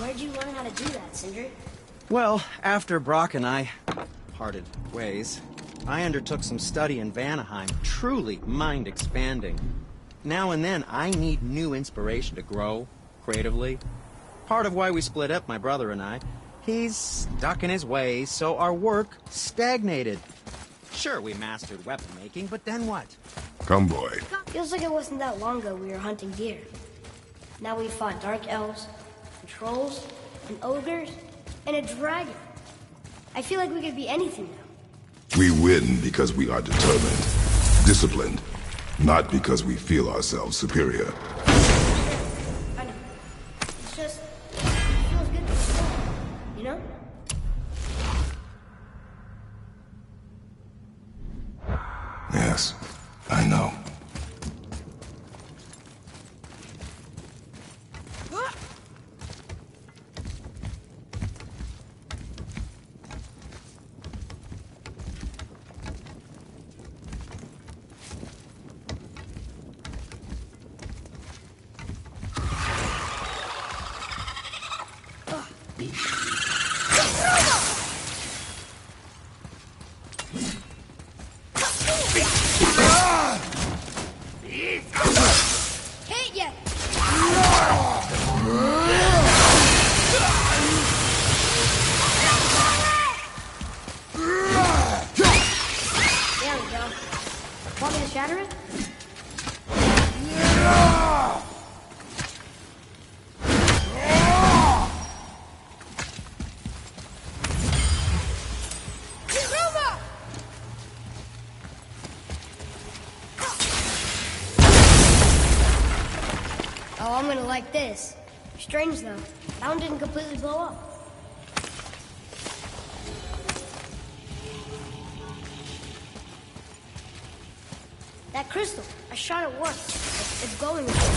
Where'd you learn how to do that, Sindri? Well, after Brock and I parted ways, I undertook some study in Vanaheim, truly mind-expanding. Now and then, I need new inspiration to grow creatively. Part of why we split up, my brother and I. He's stuck in his ways, so our work stagnated. Sure, we mastered weapon making, but then what? Come, boy. Feels like it wasn't that long ago we were hunting deer. Now we fought dark elves, and trolls, and ogres, and a dragon. I feel like we could be anything now. We win because we are determined, disciplined, not because we feel ourselves superior. I know. It's just, it feels good to be strong, you know? Yes, I know. Can't yet! There we go. Want me to shatter it? Oh, I'm gonna like this. Strange though, that one didn't completely blow up. That crystal, I shot it once. It's glowing again.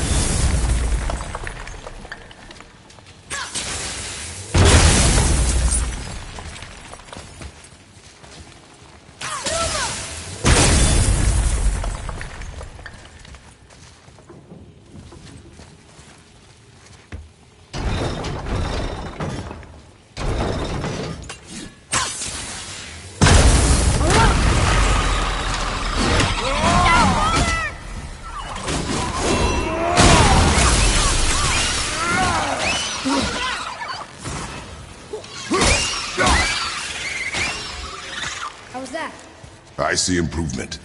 How was that? I see improvement.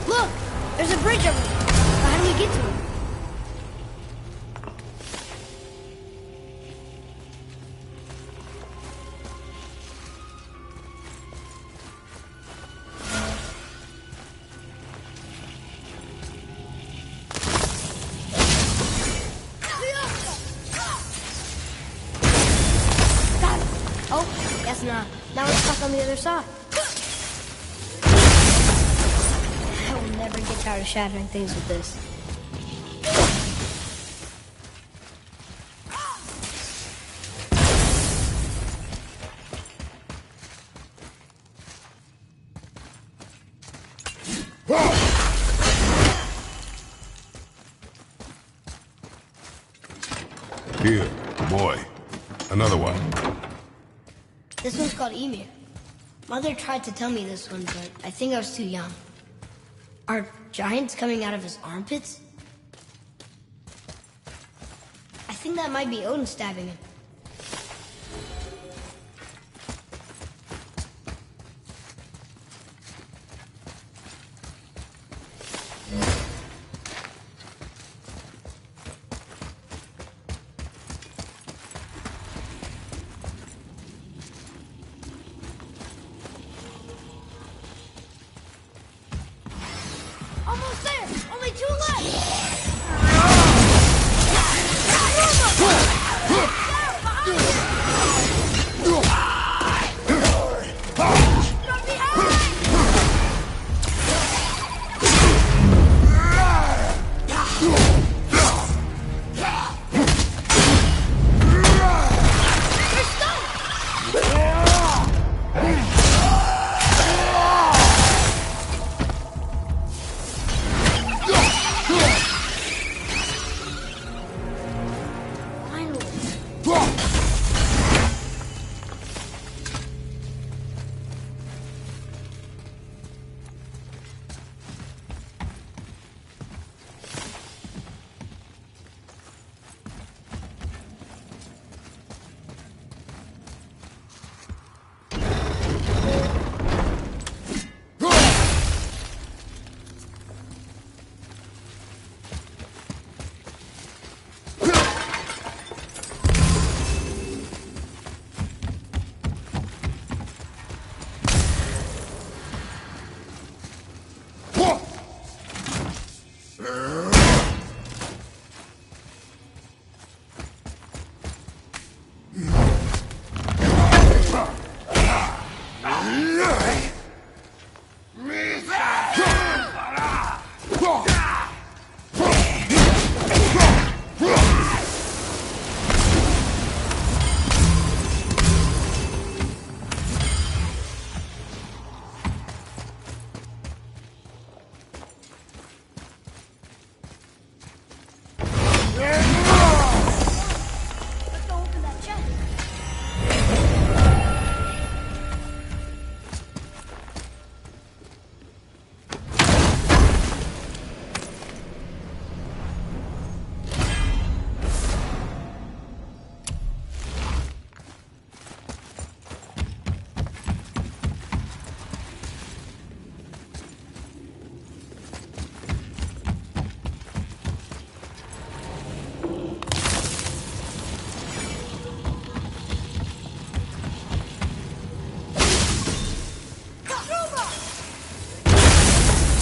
Look! There's a bridge over there. But how do we get to it? Got it. Oh, guess not. Now we're stuck on the other side. tired of shattering things with this. Here, boy. Another one. This one's called Emir. Mother tried to tell me this one, but I think I was too young. Are giants coming out of his armpits? I think that might be Odin stabbing him. Almost there! Only 2 left!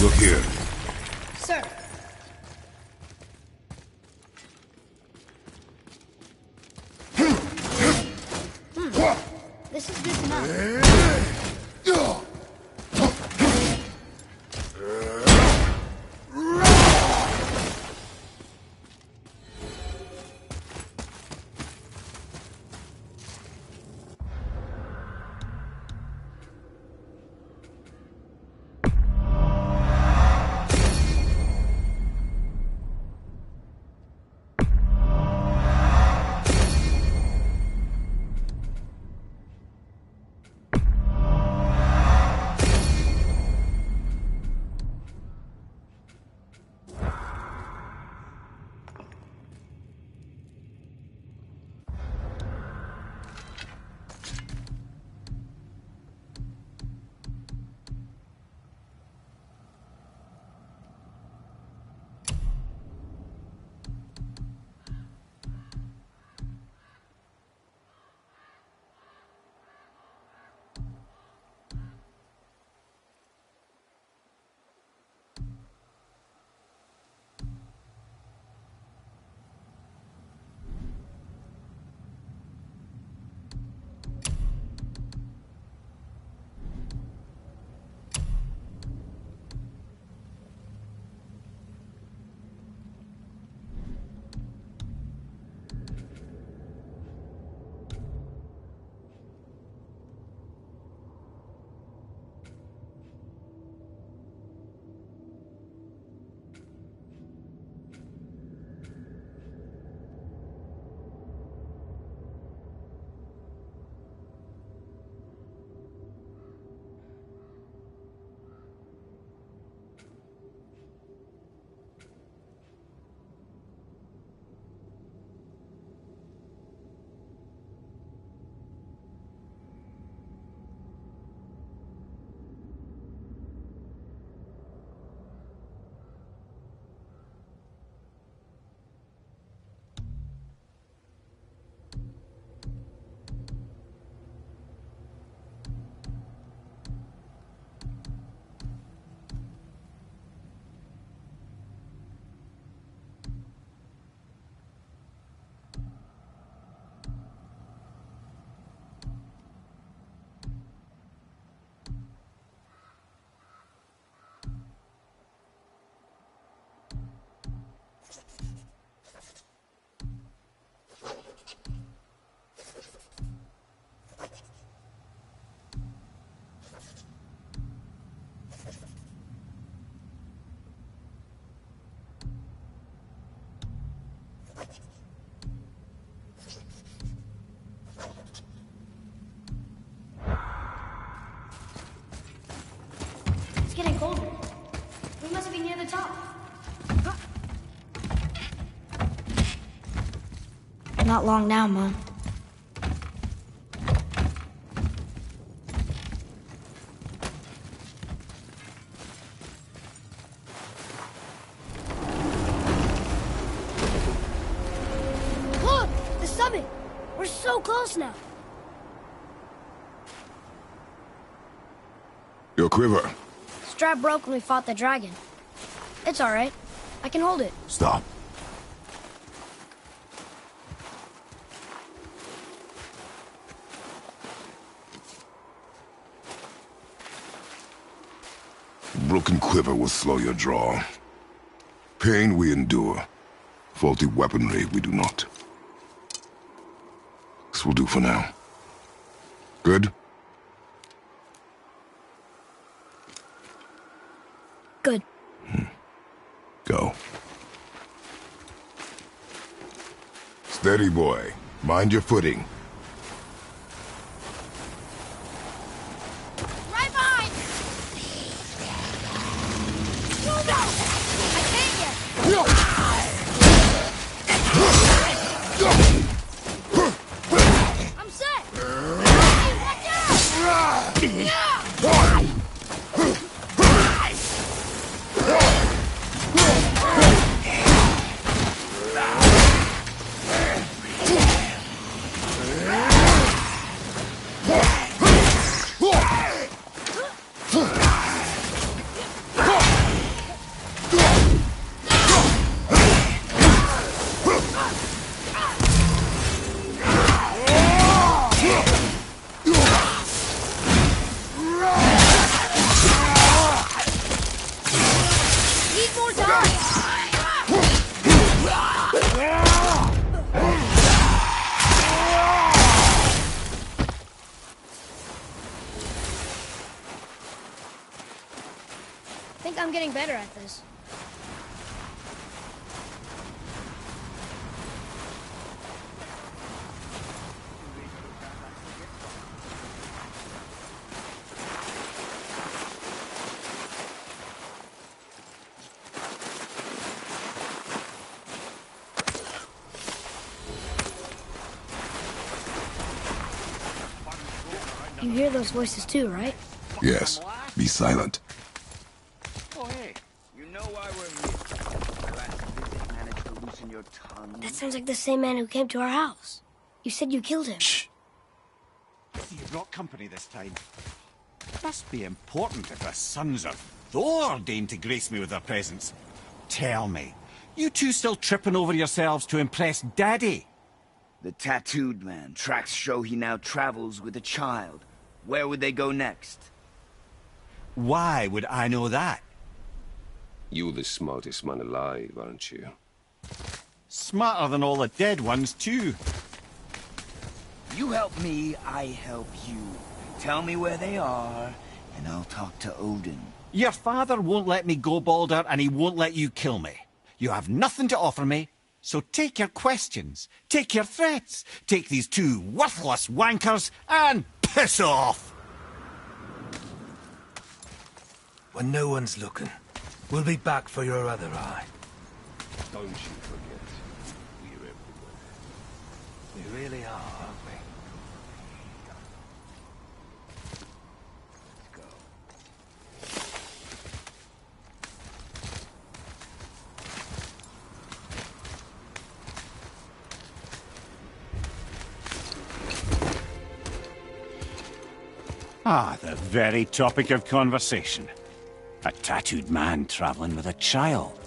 Look here. Sir. This is good to know. top. Not long now, Mom. Look! The summit! We're so close now. Your quiver. Strap broke when we fought the dragon. It's alright. I can hold it. Stop. Broken quiver will slow your draw. Pain we endure. Faulty weaponry we do not. This will do for now. Good? Good. Go. Steady, boy. Mind your footing. Right behind! No, no! I can't yet! I'm set! Hey, watch out! Need more time! I think I'm getting better at this. You hear those voices too, right? Yes. Be silent. Oh, hey, you know why we're here. My last visit managed to loosen your tongue. That sounds like the same man who came to our house. You said you killed him. Shh. You brought company this time. Must be important if the sons of Thor deign to grace me with their presence. Tell me, you two still tripping over yourselves to impress Daddy? The tattooed man. Tracks show he now travels with a child. Where would they go next? Why would I know that? You're the smartest man alive, aren't you? Smarter than all the dead ones, too. You help me, I help you. Tell me where they are, and I'll talk to Odin. Your father won't let me go, Baldur, and he won't let you kill me. You have nothing to offer me, so take your questions, take your threats, take these two worthless wankers, and piss off! When no one's looking, we'll be back for your other eye. Don't you forget, we're everywhere. We really are, aren't we? Ah, the very topic of conversation. A tattooed man traveling with a child.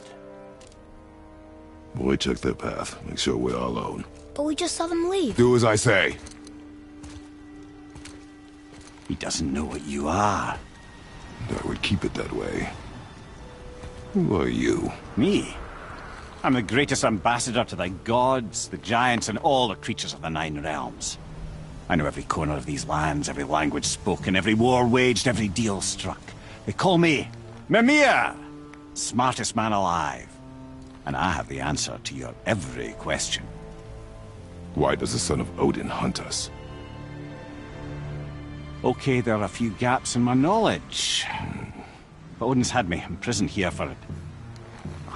Boy, check their path. Make sure we're all alone. But we just saw them leave. Do as I say. He doesn't know what you are. And I would keep it that way. Who are you? Me? I'm the greatest ambassador to the gods, the giants, and all the creatures of the Nine Realms. I know every corner of these lands, every language spoken, every war waged, every deal struck. They call me Mimir, smartest man alive. And I have the answer to your every question. Why does the son of Odin hunt us? Okay, there are a few gaps in my knowledge. But Odin's had me imprisoned here for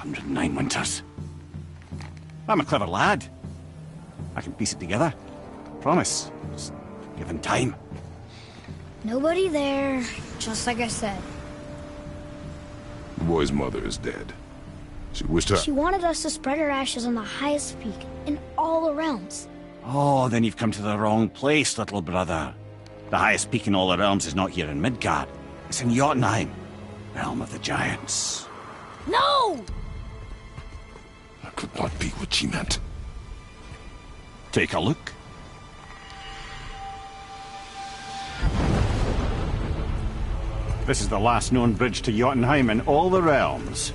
109 winters. I'm a clever lad. I can piece it together. Promise. Just given time. Nobody there, just like I said. The boy's mother is dead. She wished her... She wanted us to spread her ashes on the highest peak in all the realms. Oh, then you've come to the wrong place, little brother. The highest peak in all the realms is not here in Midgard. It's in Jotunheim, realm of the giants. No! That could not be what she meant. Take a look. This is the last known bridge to Jotunheim in all the realms.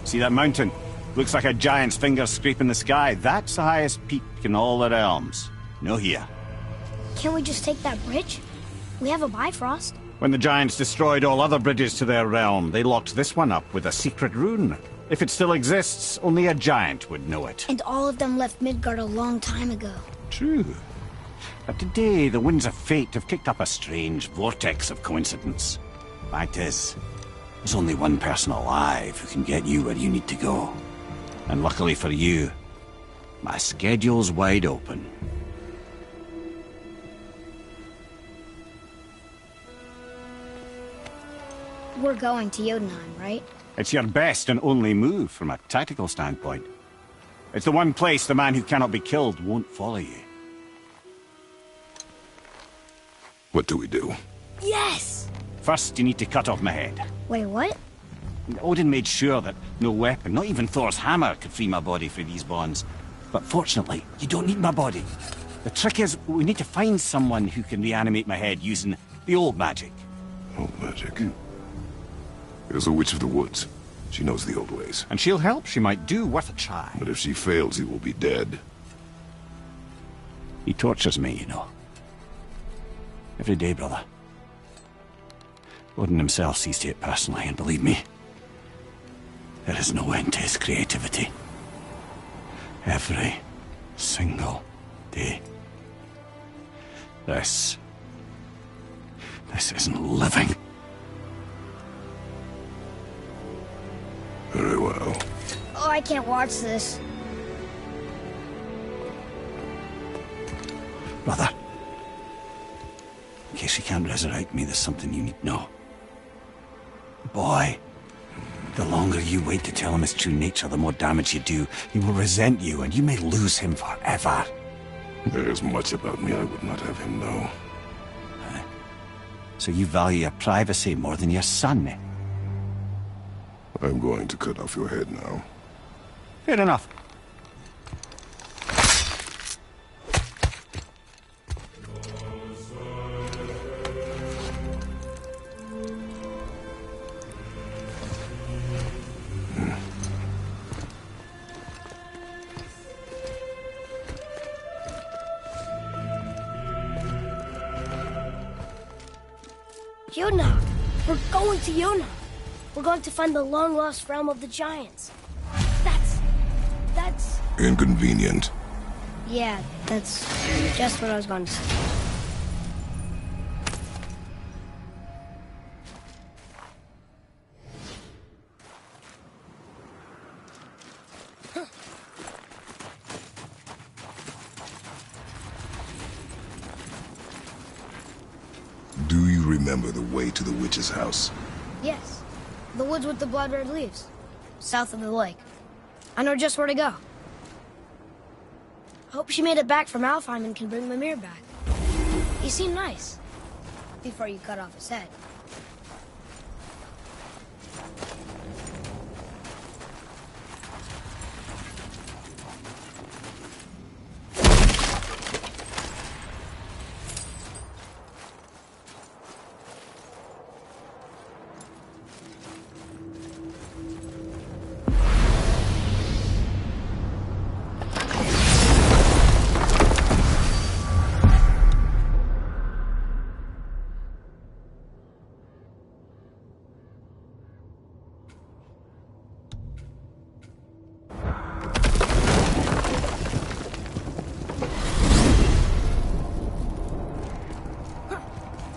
See that mountain? Looks like a giant's finger scraping the sky. That's the highest peak in all the realms. No here. Can't we just take that bridge? We have a Bifrost. When the giants destroyed all other bridges to their realm, they locked this one up with a secret rune. If it still exists, only a giant would know it. And all of them left Midgard a long time ago. True. But today, the winds of fate have kicked up a strange vortex of coincidence. Fact is, there's only one person alive who can get you where you need to go. And luckily for you, my schedule's wide open. We're going to Jotunheim, right? It's your best and only move from a tactical standpoint. It's the one place the man who cannot be killed won't follow you. What do we do? Yes! First, you need to cut off my head. Wait, what? Odin made sure that no weapon, not even Thor's hammer, could free my body from these bonds. But fortunately, you don't need my body. The trick is, we need to find someone who can reanimate my head using the old magic. Old magic. There's a witch of the woods. She knows the old ways. And she'll help. She might do worth a try. But if she fails, he will be dead. He tortures me, you know. Every day, brother. Odin himself sees to it personally, and believe me, there is no end to his creativity. Every single day. This isn't living. Very well. Oh, I can't watch this. Brother, in case you can't resurrect me, there's something you need to know. Boy, the longer you wait to tell him his true nature, the more damage you do. He will resent you, and you may lose him forever. There's much about me I would not have him know. So you value your privacy more than your son, eh? I'm going to cut off your head now. Fair enough. Jotunheim! We're going to Jotunheim! We're going to find the long-lost realm of the giants. That's... Inconvenient. Yeah, that's just what I was going to say. Do you remember the way to the witch's house? Yes. The woods with the blood-red leaves. South of the lake. I know just where to go. Hope she made it back from Alfheim and can bring Mimir back. He seemed nice. Before you cut off his head.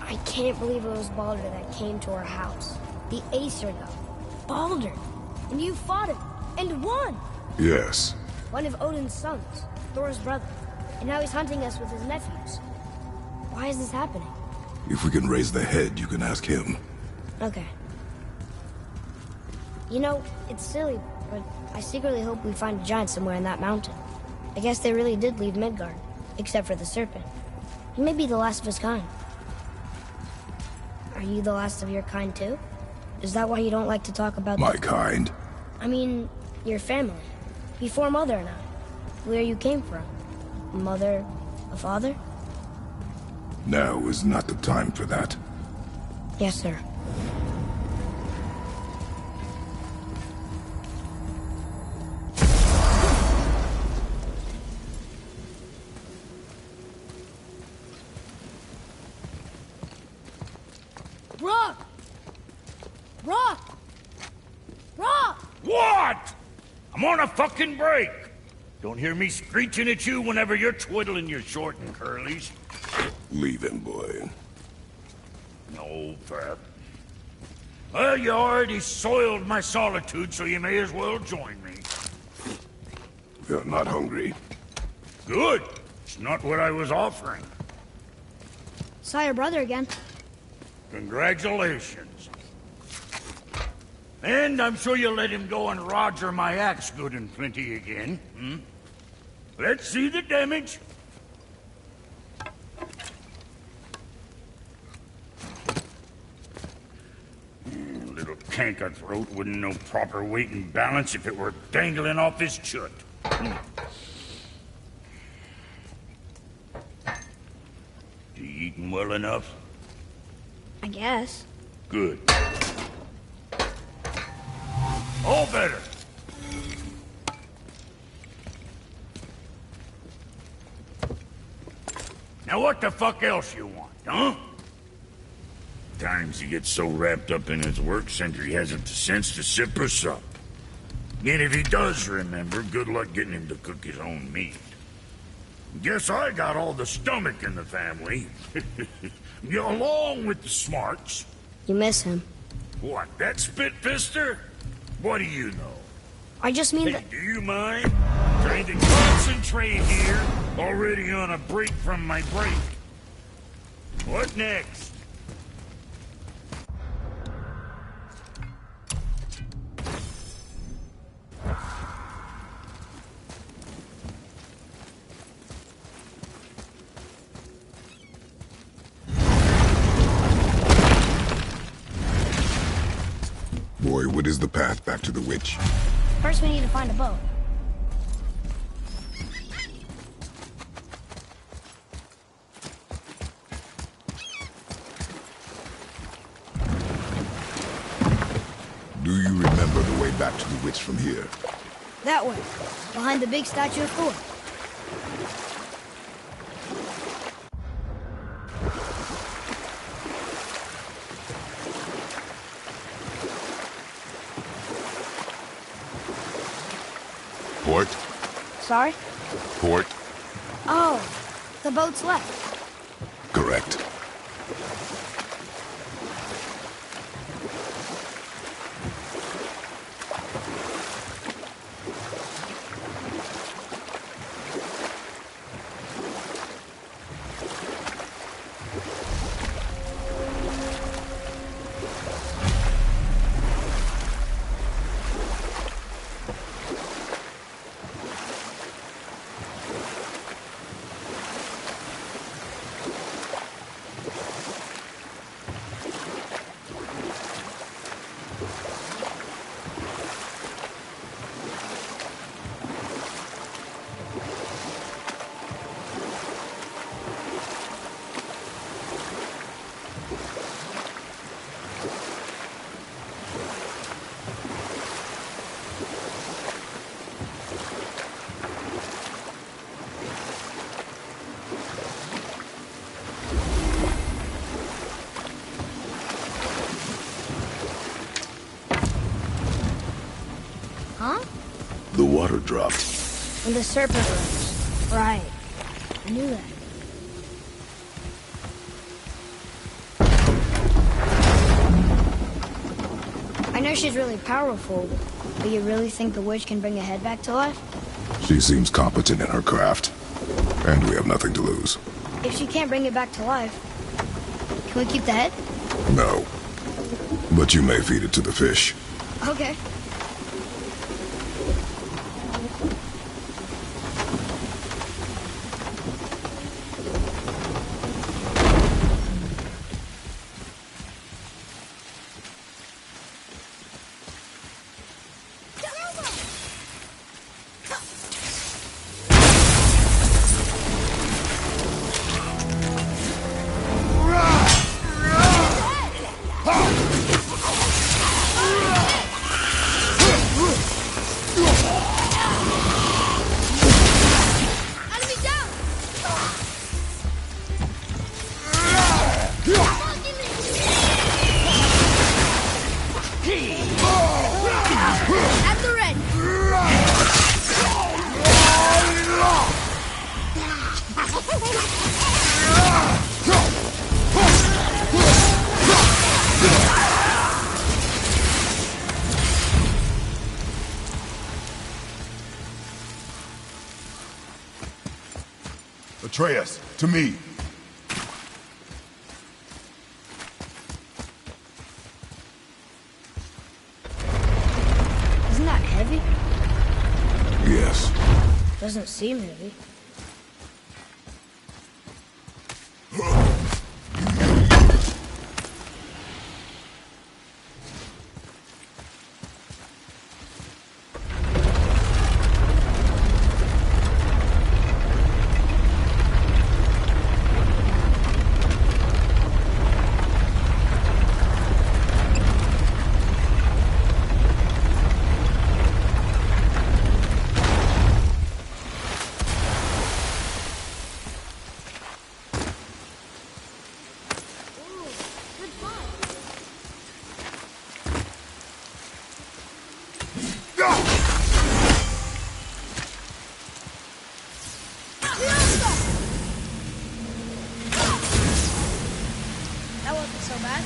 I can't believe it was Baldur that came to our house. The Aesir, though. Baldur! And you fought him. And won! Yes. One of Odin's sons, Thor's brother. And now he's hunting us with his nephews. Why is this happening? If we can raise the head, you can ask him. Okay. You know, it's silly, but I secretly hope we find a giant somewhere in that mountain. I guess they really did leave Midgard, except for the serpent. He may be the last of his kind. Are you the last of your kind too? Is that why you don't like to talk about My kind? I mean, your family. Before Mother and I. Where you came from. Mother, a father? Now is not the time for that. Yes, sir. Rock! Rock! Rock! What? I'm on a fucking break. Don't hear me screeching at you whenever you're twiddling your short and curlies. Leave him, boy. No, Fat. Well, you already soiled my solitude, so you may as well join me. You're not hungry. Good. It's not what I was offering. Saw your brother again. Congratulations. And I'm sure you'll let him go and roger my axe good and plenty again, hmm? Let's see the damage. Little canker throat wouldn't know proper weight and balance if it were dangling off his chut. You eating well enough? I guess. Good. All better. Now what the fuck else you want, huh? Times he gets so wrapped up in his work, Sentry hasn't the sense to sip or sup. And if he does remember, good luck getting him to cook his own meat. Guess I got all the stomach in the family. Along with the smarts. You miss him. What, that spit-fister? What do you know? I just mean Hey, that... do you mind? Trying to concentrate here. Already on a break from my break. What next? Boy, what is the path back to the witch? First we need to find a boat. Do you remember the way back to the witch from here? That way. Behind the big statue of Thor. Port? Sorry? Port? Oh, the boat's left. Correct. Huh? The water dropped. And the serpent rose. Right. I knew that. I know know she's really powerful, but you really think the witch can bring a head back to life? She seems competent in her craft. And we have nothing to lose. If she can't bring it back to life, can we keep the head? No. But you may feed it to the fish. Okay. Atreus, to me. Isn't that heavy? Yes. Doesn't seem heavy. That wasn't so bad.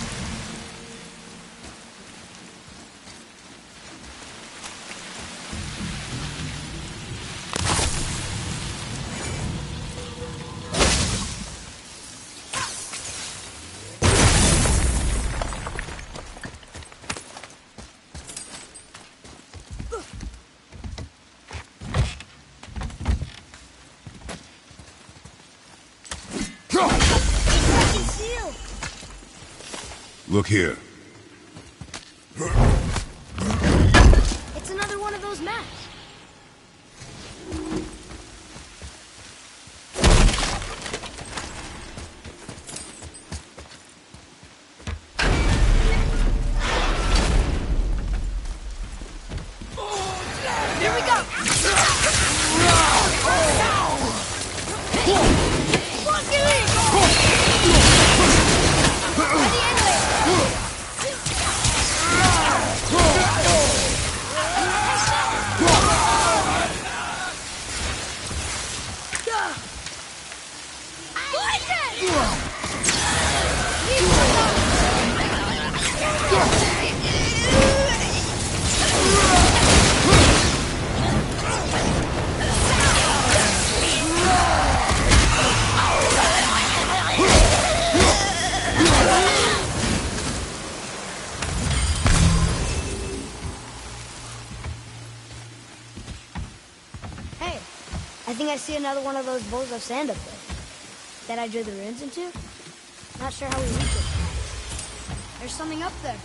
Second seal. Look here. It's another one of those maps. Here we go. Hey, I think I see another one of those bowls of sand up there. That I drew the runes into? Not sure how we reach it. There's something up there.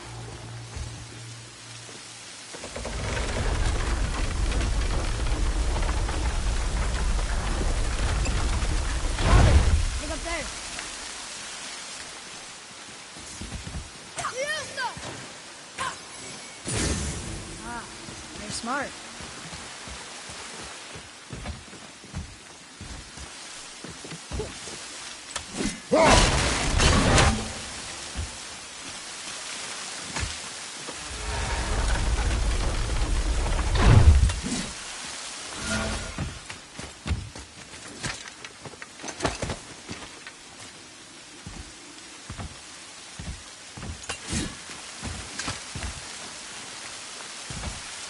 Father, look up there. Ah, they're smart.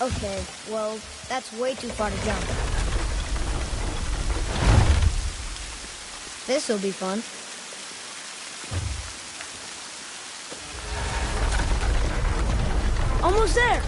Okay, well, that's way too far to jump. This'll be fun. Almost there!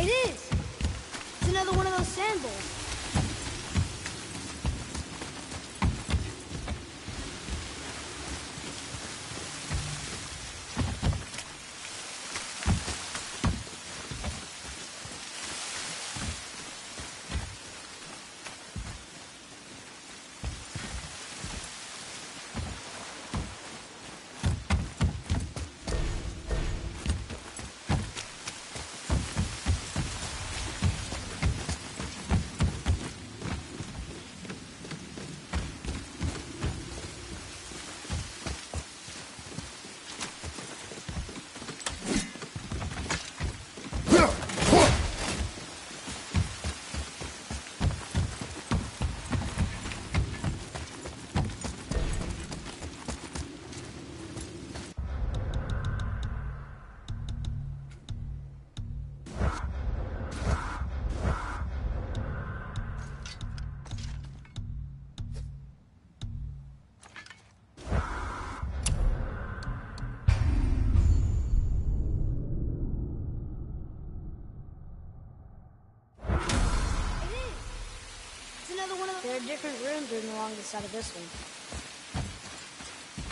It is! It's another one of those sand bowls. There are different rooms running along the side of this one.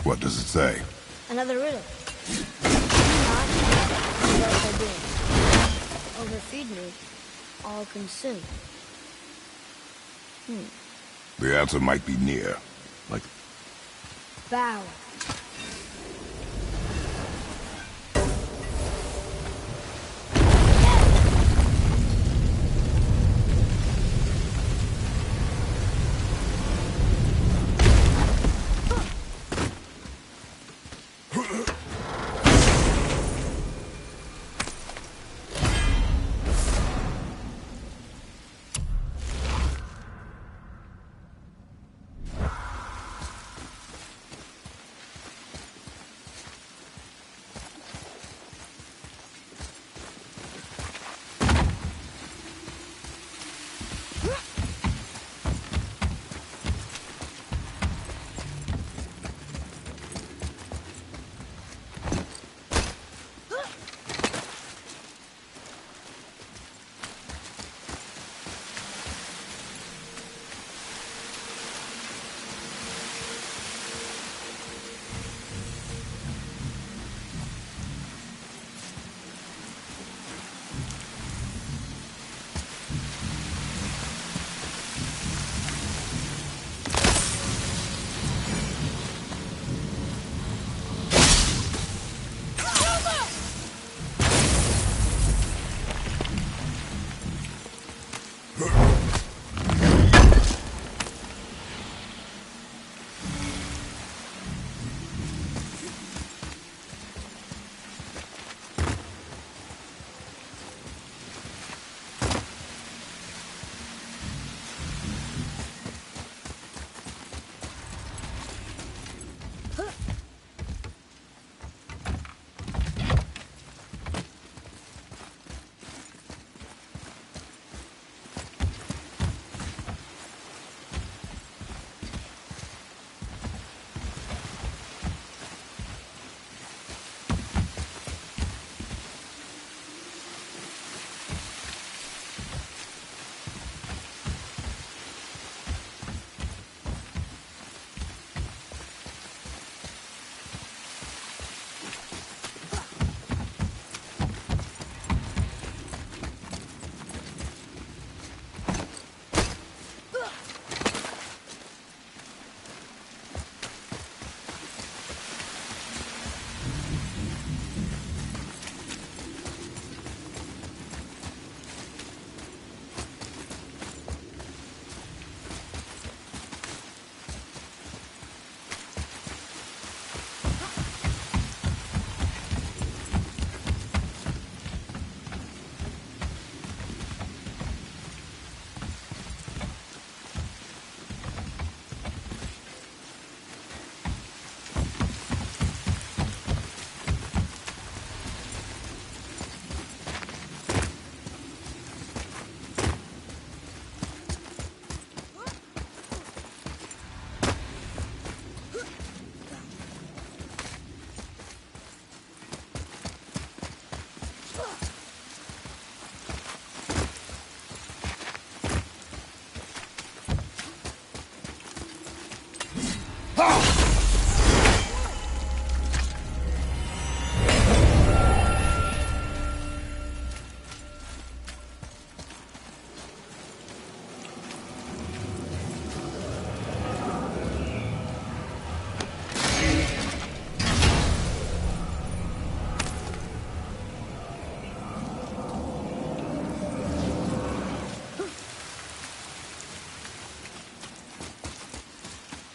What does it say? Another riddle. Not what they're doing. Overfeed me. All consume. The answer might be near. Like... Bow.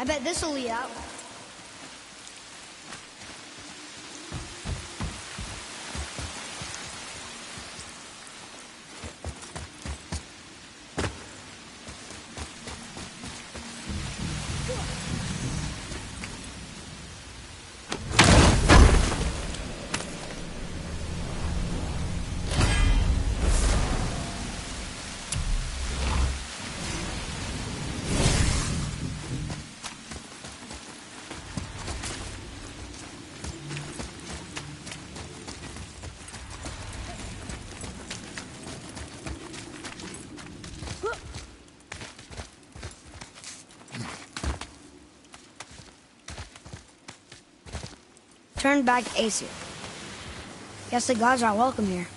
I bet this'll lead out. Turn back to Aesir. Guess the gods are welcome here.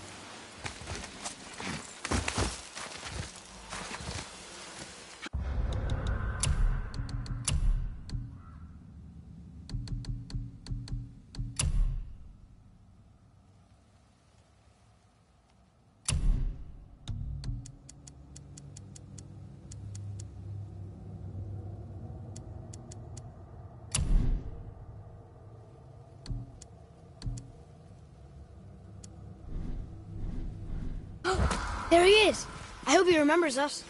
There he is! I hope he remembers us.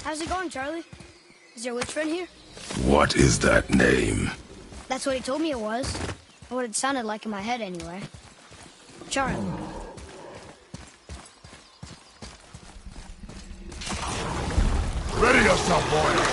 How's it going, Charlie? Is your witch friend here? What is that name? That's what he told me it was. Or what it sounded like in my head, anyway. Charlie. Ready yourself, boy!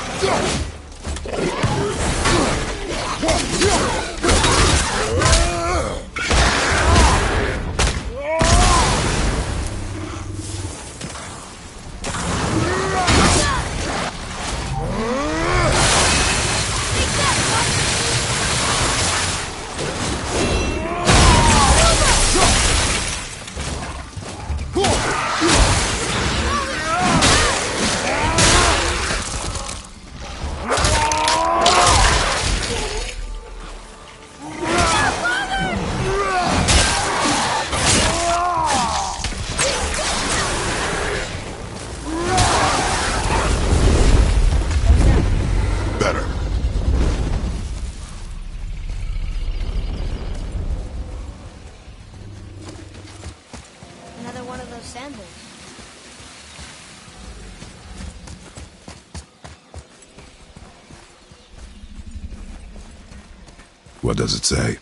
What does it say?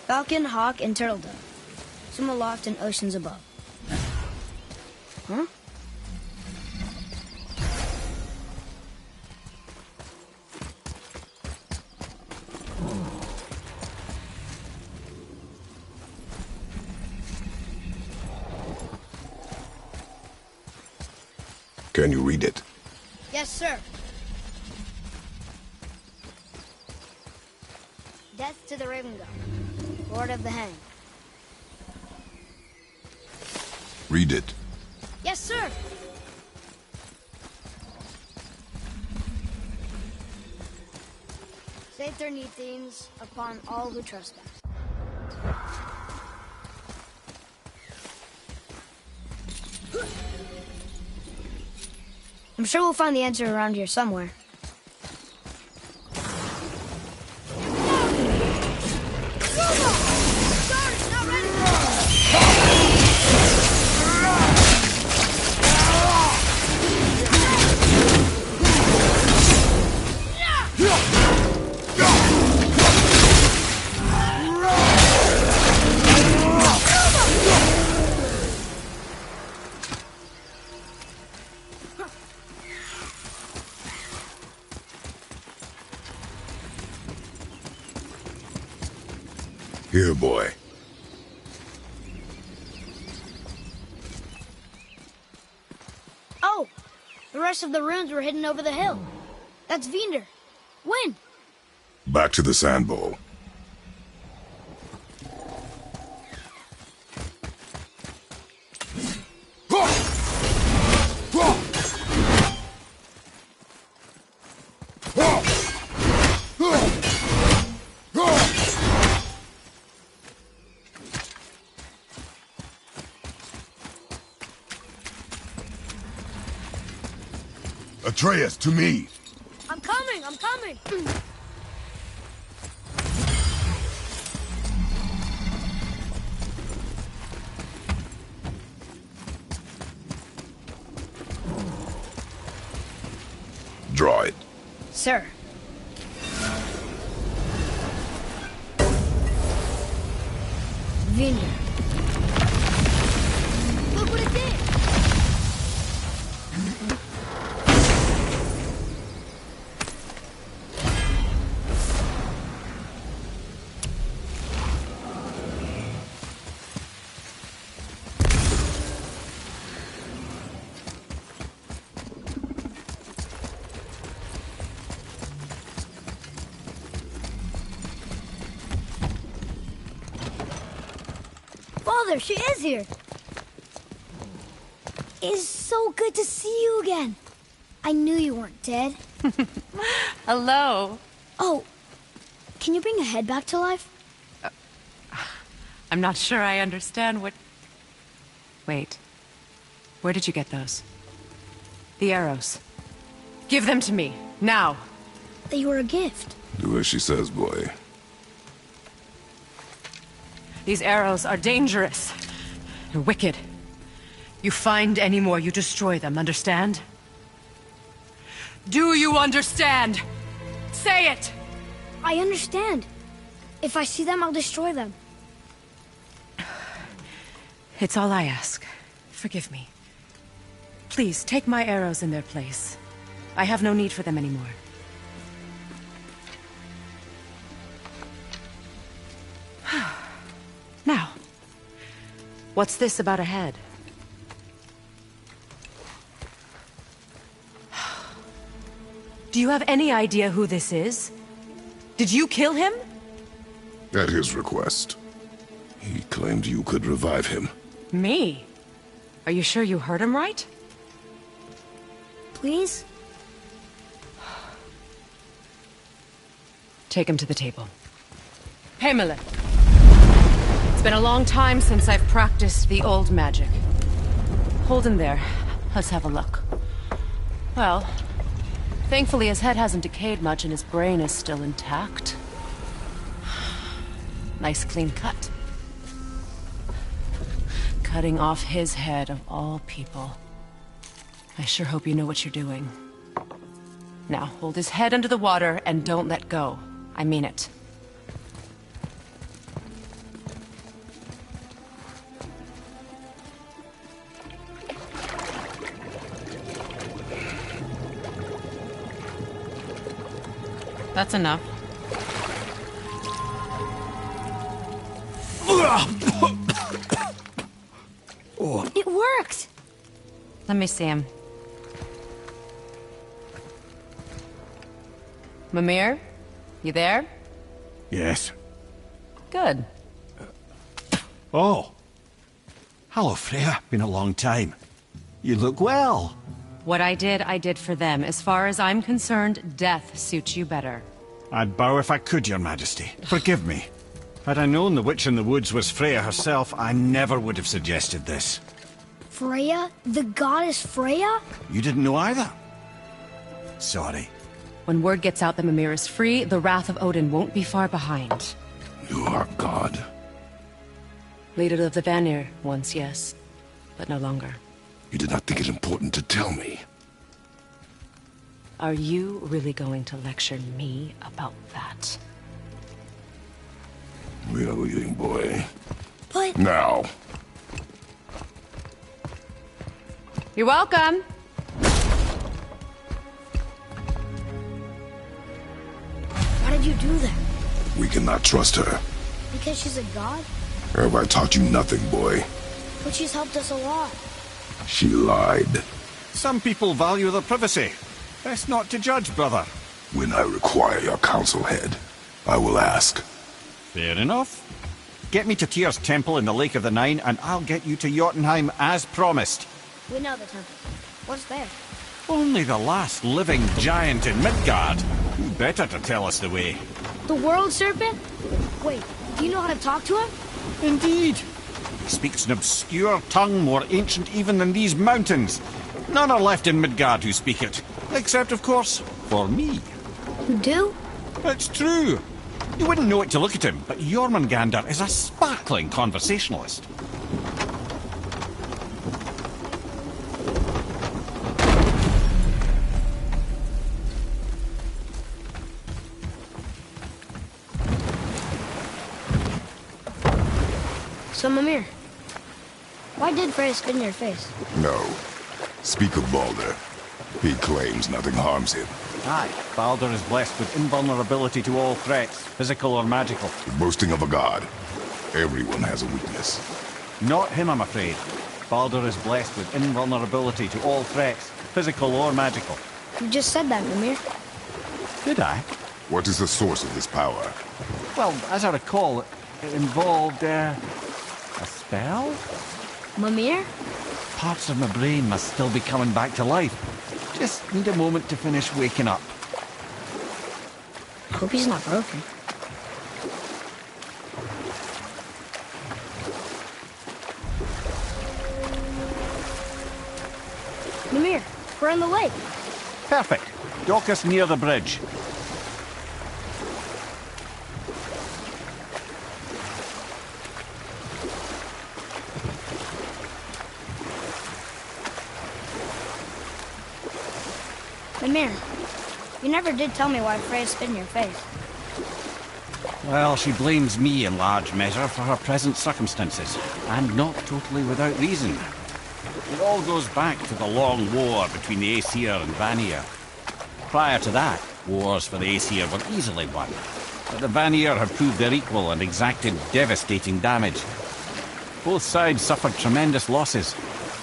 Falcon, hawk, and turtle dove. Swim aloft in oceans above. Huh? Can you read it? Yes, sir. Death to the Raven God, Lord of the Hang. Read it. Yes, sir. Save their Neathines upon all who trespass. I'm sure we'll find the answer around here somewhere. boy. Oh, the rest of the runes were hidden over the hill. That's Vinder. When? Back to the sand bowl. Atreus, to me! I'm coming, I'm coming! Draw it. Sir. Vinder. Look what it did! Father, she is here! It's so good to see you again. I knew you weren't dead. Hello. Oh, can you bring a head back to life? I'm not sure I understand what... Wait. Where did you get those? The arrows. Give them to me, now. They were a gift. Do as she says, boy. These arrows are dangerous. and wicked. You find any more, you destroy them, understand? Do you understand? Say it! I understand. If I see them, I'll destroy them. It's all I ask. Forgive me. Please, take my arrows in their place. I have no need for them anymore. Now, what's this about a head? Do you have any idea who this is? Did you kill him? At his request. He claimed you could revive him. Me? Are you sure you heard him right? Please? Take him to the table. Heimele. It's been a long time since I've practiced the old magic. Hold him there. Let's have a look. Well, thankfully his head hasn't decayed much and his brain is still intact. Nice clean cut. Cutting off his head of all people. I sure hope you know what you're doing. Now, hold his head under the water and don't let go. I mean it. That's enough. It worked! Let me see him. Mimir? You there? Yes. Good. Oh. Hello, Freya. Been a long time. You look well. What I did for them. As far as I'm concerned, death suits you better. I'd bow if I could, Your Majesty. Forgive me. Had I known the witch in the woods was Freya herself, I never would have suggested this. Freya? The goddess Freya? You didn't know either? Sorry. When word gets out that Mimir is free, the wrath of Odin won't be far behind. You are God. Leader of the Vanir, once, yes. But no longer. You did not think it important to tell me. Are you really going to lecture me about that? We are leaving, boy. But... Now. You're welcome. Why did you do that? We cannot trust her. Because she's a god? Have I taught you nothing, boy? But she's helped us a lot. She lied. Some people value their privacy. Best not to judge, brother. When I require your council head, I will ask. Fair enough. Get me to Tyr's temple in the Lake of the Nine, and I'll get you to Jotunheim as promised. We know the temple. What's there? Only the last living giant in Midgard. Who better to tell us the way? The World Serpent? Wait, do you know how to talk to him? Indeed. He speaks an obscure tongue more ancient even than these mountains. None are left in Midgard who speak it. Except, of course, for me. You do? It's true. You wouldn't know it to look at him, but Jormungandr is a sparkling conversationalist. So, Mimir, why did Freya spit in your face? No. Speak of Baldur. He claims nothing harms him. Aye, Baldur is blessed with invulnerability to all threats, physical or magical. The boasting of a god. Everyone has a weakness. Not him, I'm afraid. Baldur is blessed with invulnerability to all threats, physical or magical. You just said that, Mimir. Did I? What is the source of this power? Well, as I recall, it involved, a spell? Mimir? Parts of my brain must still be coming back to life. Just need a moment to finish waking up. Hope he's not broken. Mimir, we're on the lake. Perfect. Dock us near the bridge. Mimir, you never did tell me why Freya spit in your face. Well, she blames me in large measure for her present circumstances, and not totally without reason. It all goes back to the long war between the Aesir and Vanir. Prior to that, wars for the Aesir were easily won, but the Vanir had proved their equal and exacted devastating damage. Both sides suffered tremendous losses,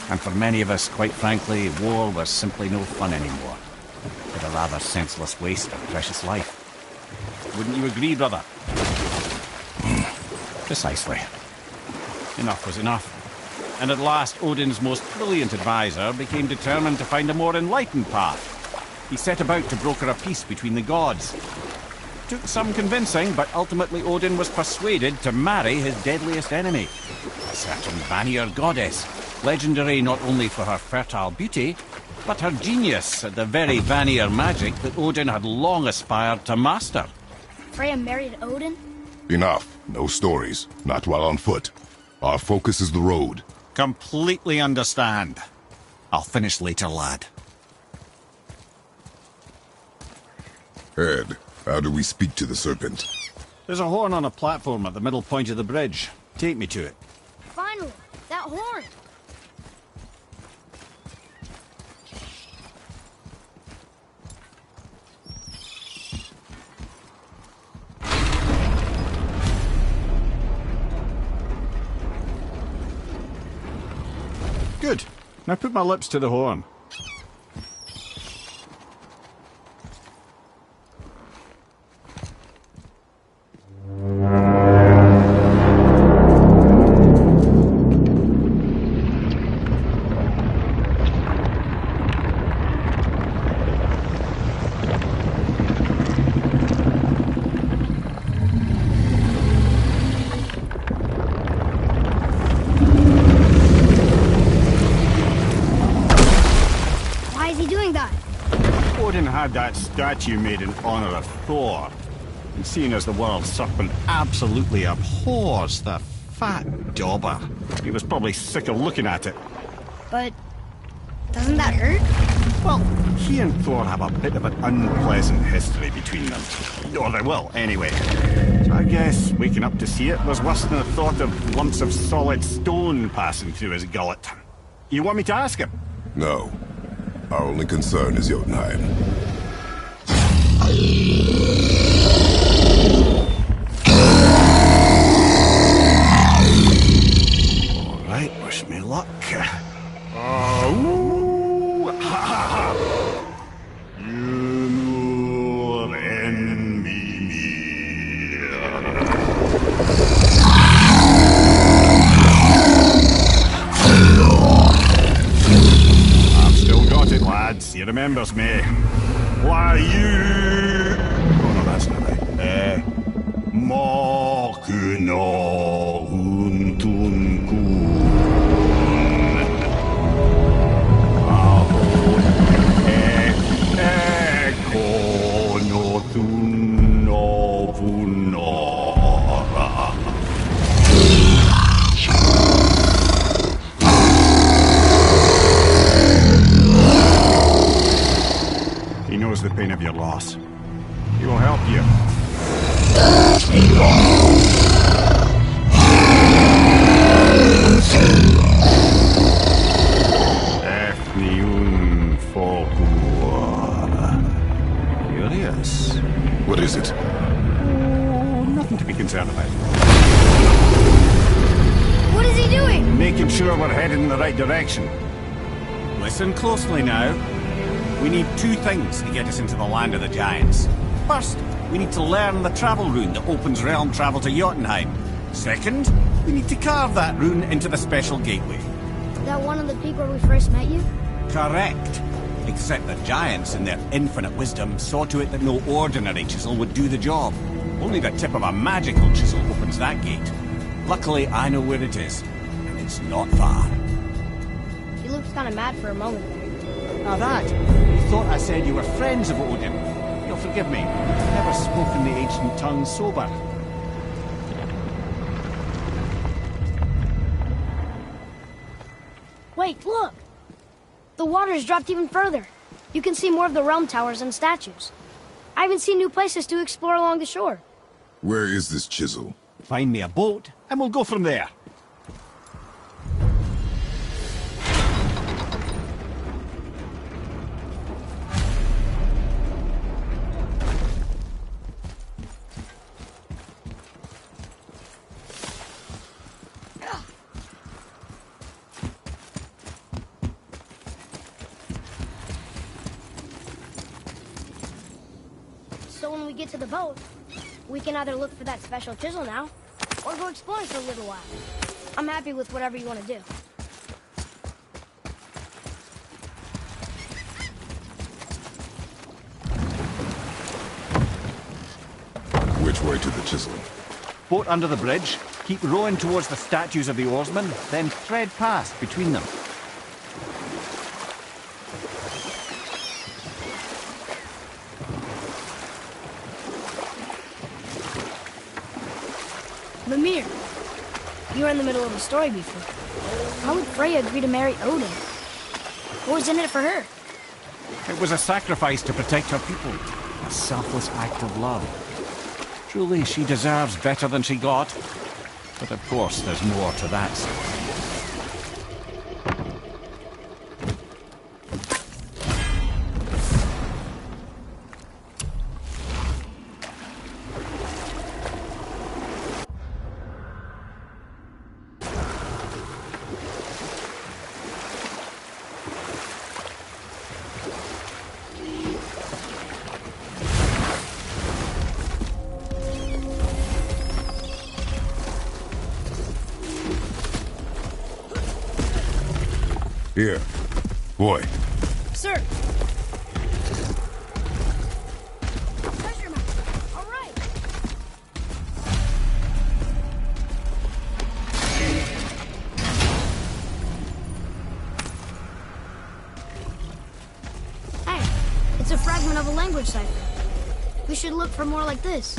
and for many of us, quite frankly, war was simply no fun anymore. But a rather senseless waste of precious life. Wouldn't you agree, brother? Precisely. Enough was enough. And at last, Odin's most brilliant advisor became determined to find a more enlightened path. He set about to broker a peace between the gods. Took some convincing, but ultimately Odin was persuaded to marry his deadliest enemy, a certain Vanir goddess, legendary not only for her fertile beauty, but her genius at the very Vanir magic that Odin had long aspired to master. Freya married Odin? Enough. No stories. Not while on foot. Our focus is the road. Completely understand. I'll finish later, lad. Ed, how do we speak to the serpent? There's a horn on a platform at the middle point of the bridge. Take me to it. Finally, that horn! Good. Now put my lips to the horn. Had that statue made in honor of Thor. And seeing as the world serpent absolutely abhors the fat dauber, he was probably sick of looking at it. But doesn't that hurt? Well, he and Thor have a bit of an unpleasant history between them. Or they will, anyway. So I guess waking up to see it was worse than the thought of lumps of solid stone passing through his gullet. You want me to ask him? No. Our only concern is Jotunheim. right, wish me luck. Ooh, ha, ha, ha. You envy me. I've still got it, lads. He remembers me. Why you... Oh, no, that's not right. Mokuno Untunkun. Ahon Ekono Tunovunora. He knows the pain of your loss. He will help you. Efniun Folkuar. Curious. What is it? Oh, nothing to be concerned about. What is he doing? Making sure we're headed in the right direction. Listen closely now. We need two things to get us into the land of the Giants. First, we need to learn the travel rune that opens realm travel to Jotunheim. Second, we need to carve that rune into the special gateway. Is that one of the peak where we first met you? Correct. Except the Giants, in their infinite wisdom, saw to it that no ordinary chisel would do the job. Only the tip of a magical chisel opens that gate. Luckily, I know where it is, and it's not far. He looks kind of mad for a moment there. Now that, you thought I said you were friends of Odin. You'll forgive me. I've never spoken the ancient tongue sober. Wait, look! The water's dropped even further. You can see more of the realm towers and statues. I even see new places to explore along the shore. Where is this chisel? Find me a boat, and we'll go from there. So when we get to the boat, we can either look for that special chisel now, or go exploring for a little while. I'm happy with whatever you want to do. Which way to the chisel? Boat under the bridge, keep rowing towards the statues of the oarsmen, then thread past between them. Mimir, you were in the middle of a story before. How would Freya agree to marry Odin? What was in it for her? It was a sacrifice to protect her people. A selfless act of love. Truly, she deserves better than she got. But of course, there's more to that story. Here. Boy. Sir! Treasure map! All right! Hey, it's a fragment of a language cipher. We should look for more like this.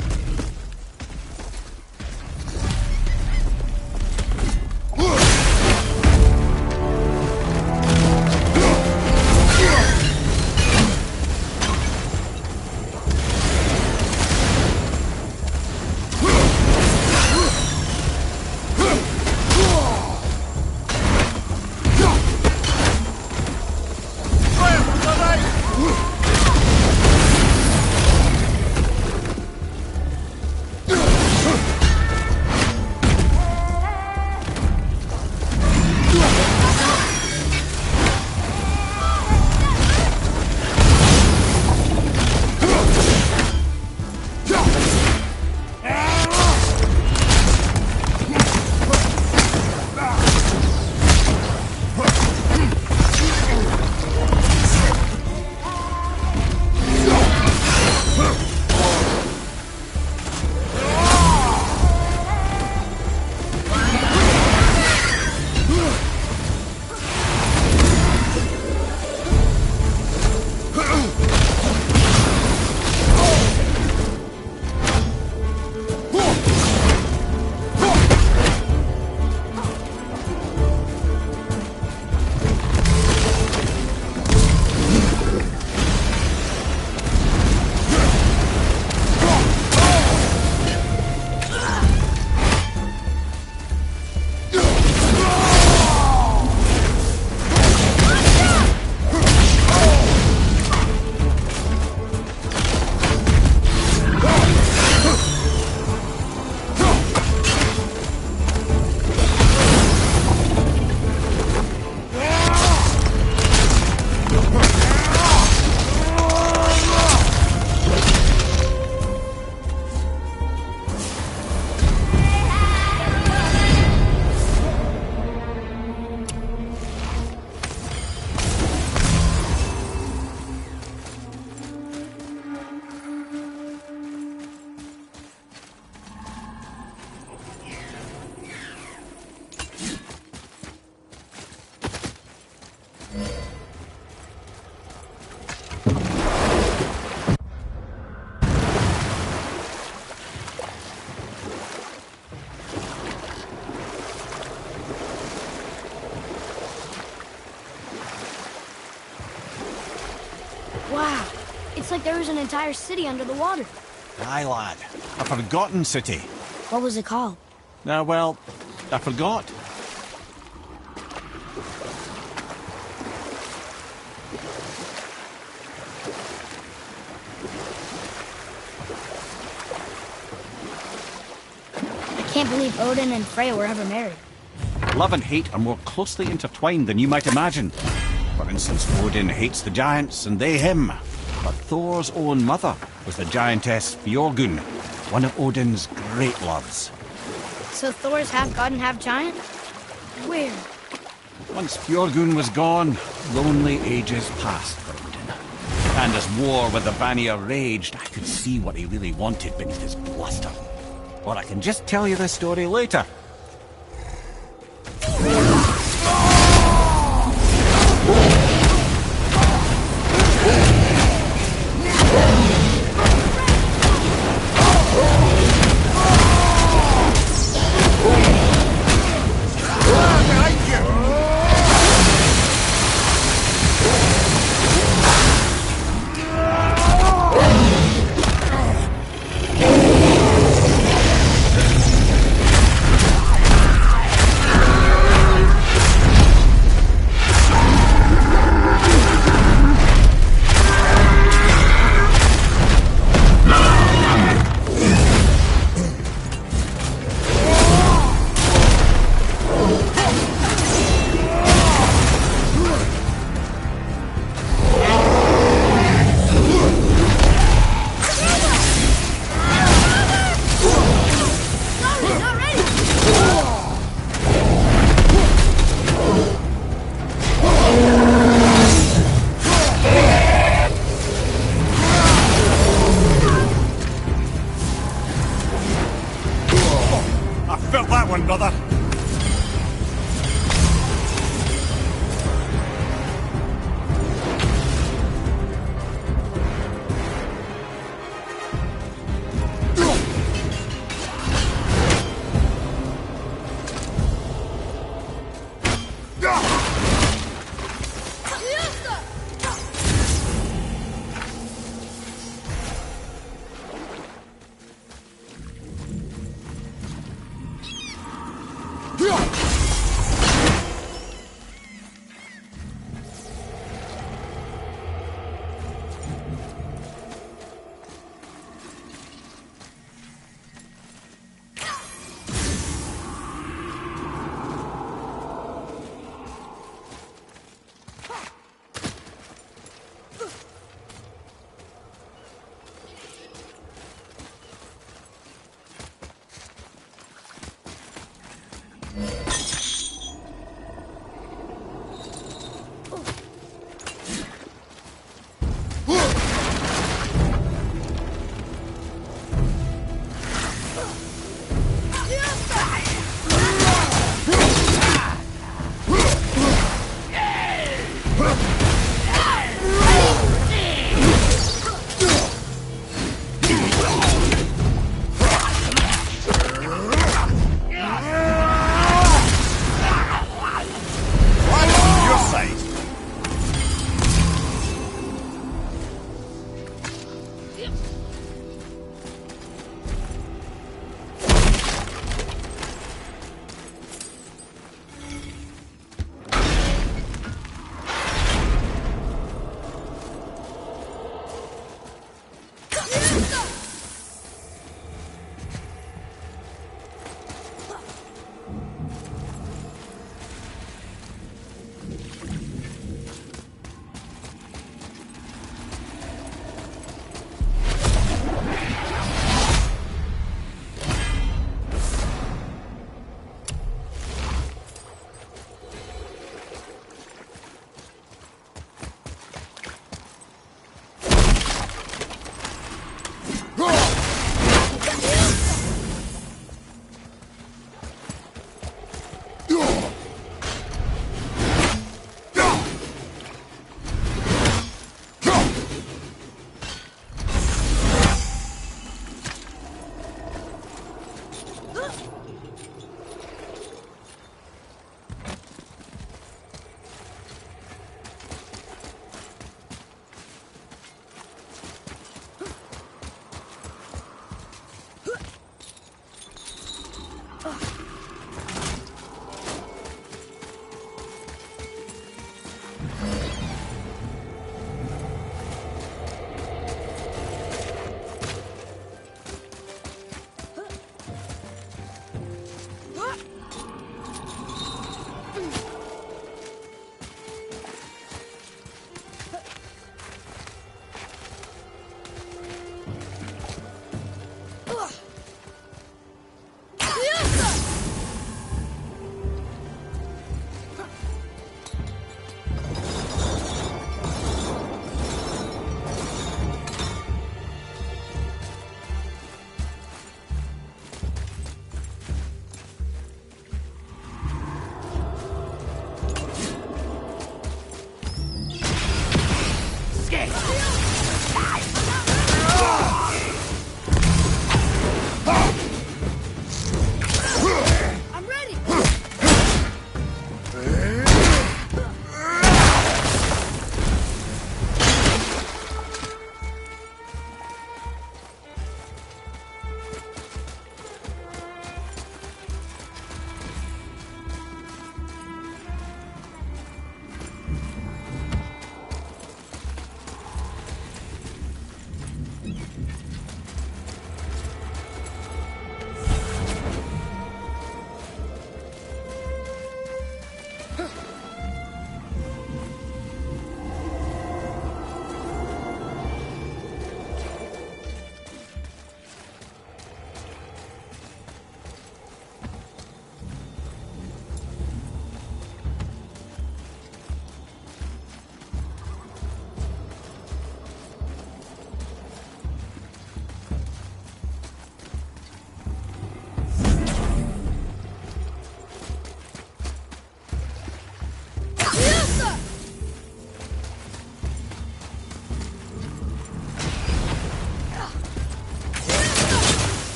like there was an entire city under the water. Aye, lad. A forgotten city. What was it called? Well, I forgot. I can't believe Odin and Freya were ever married. Love and hate are more closely intertwined than you might imagine. For instance, Odin hates the giants and they him. But Thor's own mother was the giantess Björgun, one of Odin's great loves. So Thor's half god and half giant? Weird. Once Björgun was gone, lonely ages passed for Odin. And as war with the Vanir raged, I could see what he really wanted beneath his bluster. Or I can just tell you the story later.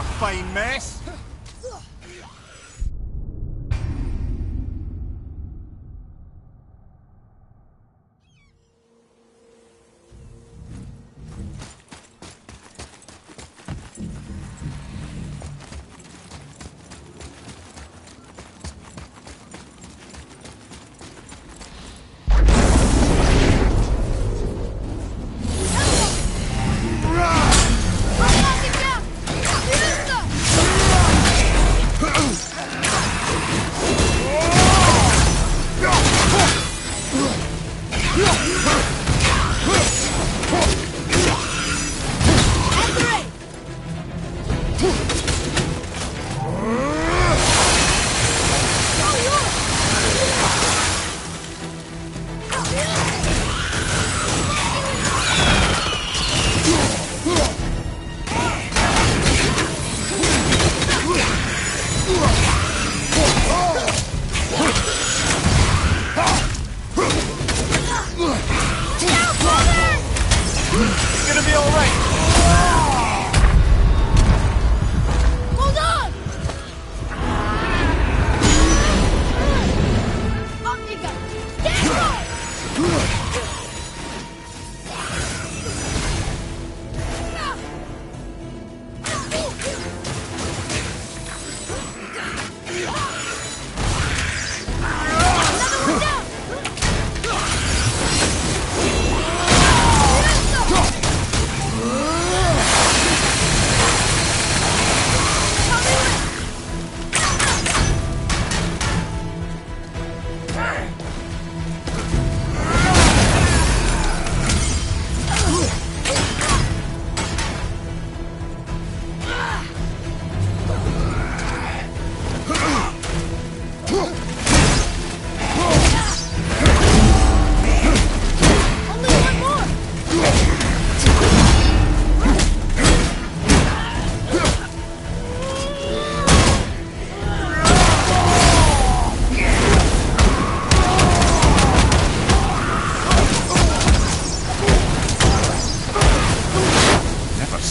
a fine mess.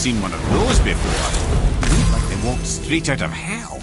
Seen one of those before. They look like they walked straight out of hell.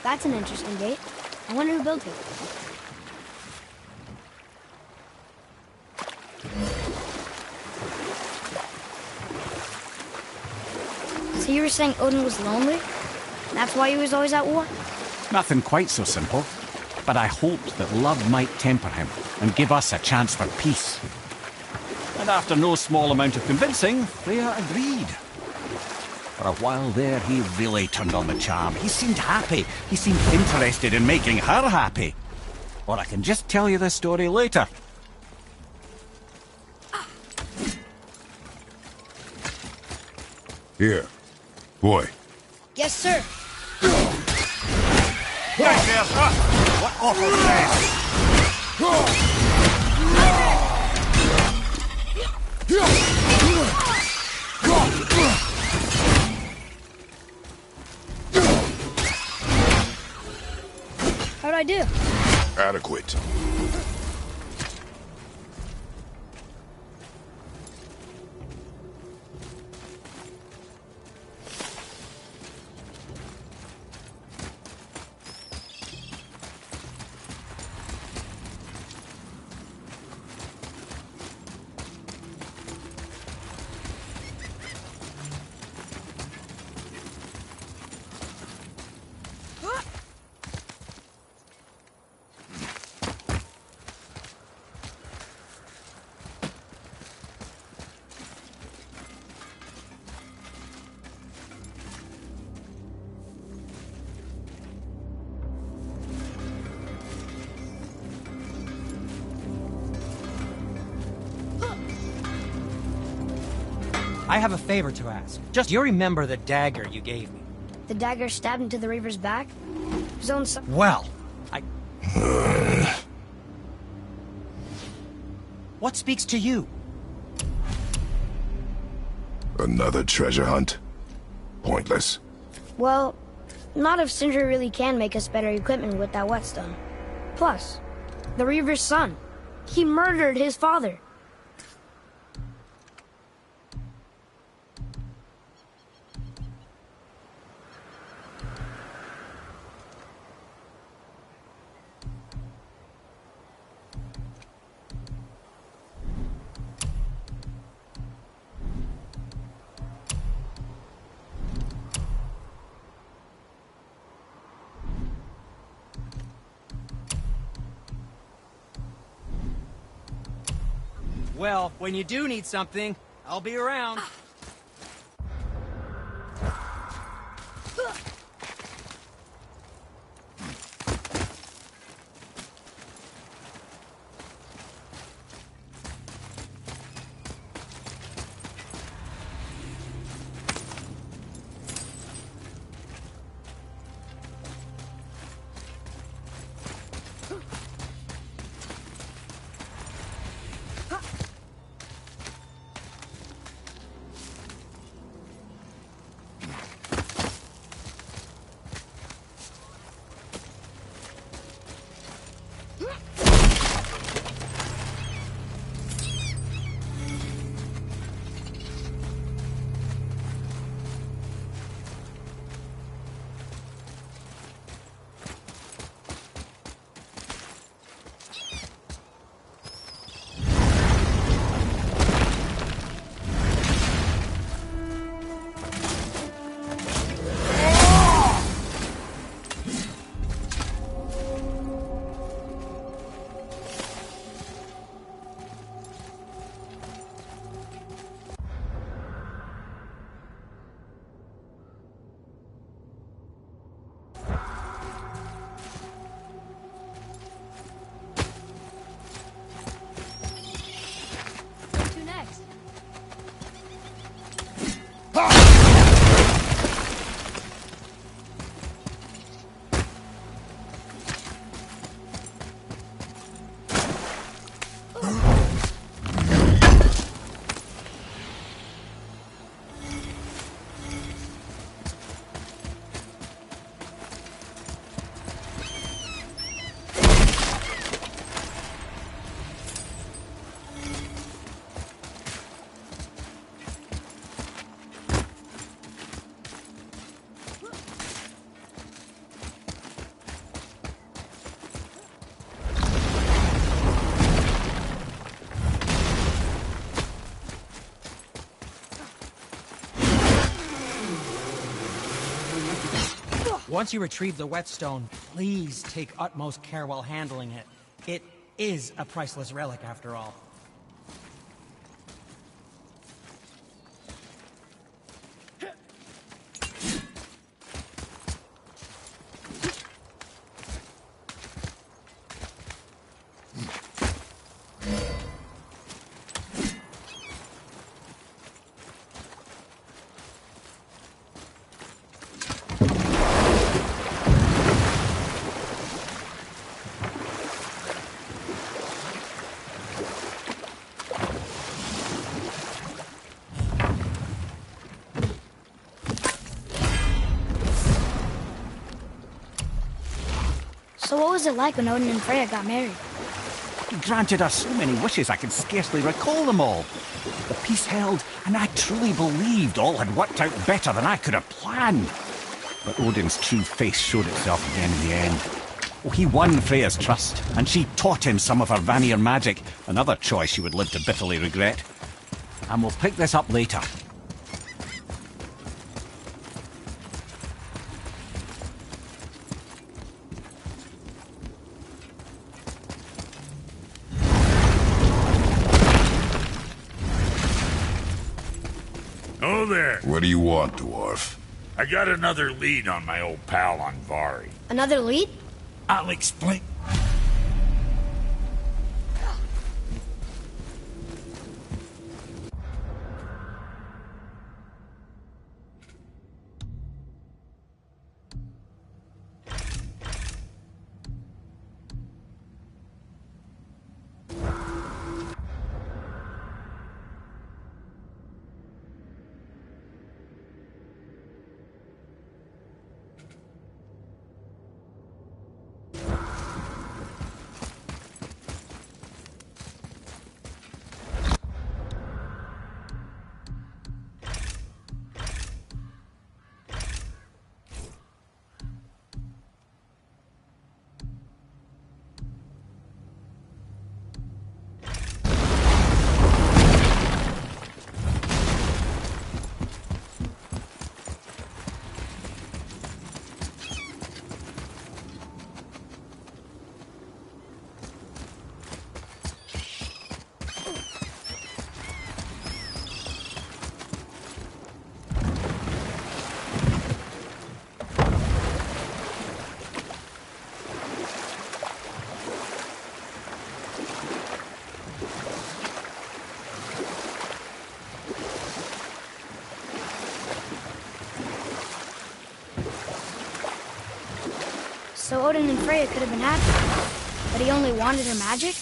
That's an interesting gate. I wonder who built it. So you were saying Odin was lonely? That's why he was always at war? Nothing quite so simple. But I hoped that love might temper him and give us a chance for peace. And after no small amount of convincing, Freya agreed. For a while there, he really turned on the charm. He seemed happy. He seemed interested in making her happy. Or I can just tell you the story later. Here, Boy. Yes, sir. What awful place! How'd I do? Adequate. I have a favor to ask. Do you remember the dagger you gave me? The dagger stabbed into the Reaver's back? His own son. Well, What speaks to you? Another treasure hunt? Pointless. Well, not if Sindri really can make us better equipment with that whetstone. Plus, the Reaver's son. He murdered his father. Well, when you do need something, I'll be around. Once you retrieve the whetstone, please take utmost care while handling it. It is a priceless relic, after all. So what was it like when Odin and Freya got married? He granted her so many wishes I could scarcely recall them all. The peace held, and I truly believed all had worked out better than I could have planned. But Odin's true face showed itself again in the end. Oh, he won Freya's trust, and she taught him some of her Vanir magic, another choice she would live to bitterly regret. And we'll pick this up later. Oh there. What do you want, dwarf? I got another lead on my old pal Andvari. Another lead? I'll explain. So Odin and Freya could have been happy, but he only wanted her magic?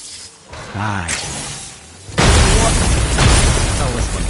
Aye. Tell this one.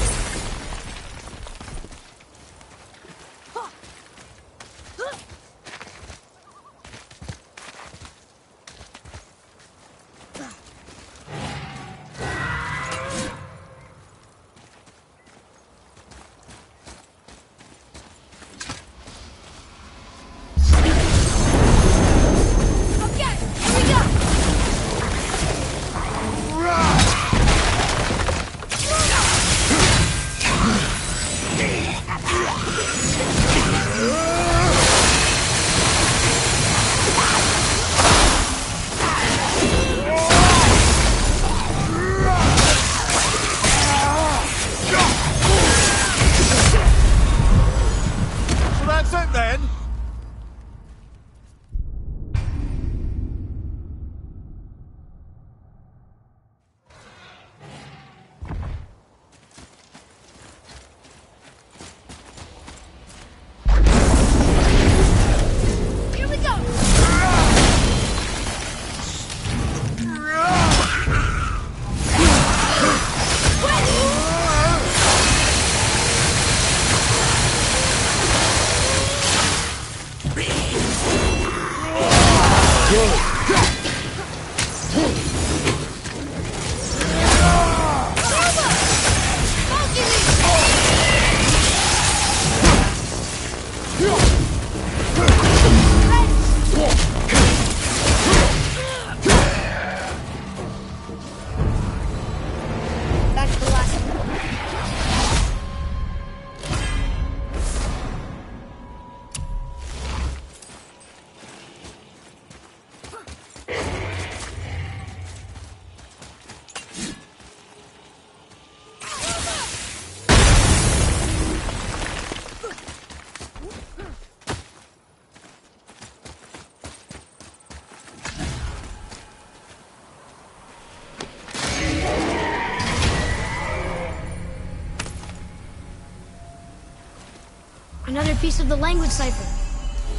Another piece of the language cipher.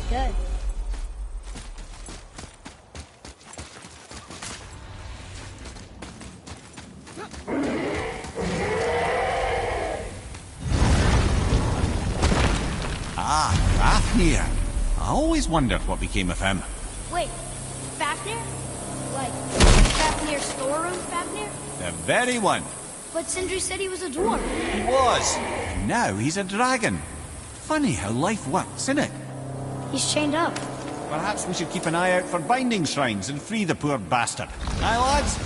Good. Ah, Fafnir. I always wondered what became of him. Wait, Fafnir? Like, Fafnir's storeroom Fafnir? The very one. But Sindri said he was a dwarf. He was. And now he's a dragon. Funny how life works, isn't it? He's chained up. Perhaps we should keep an eye out for binding shrines and free the poor bastard. Aye, lads?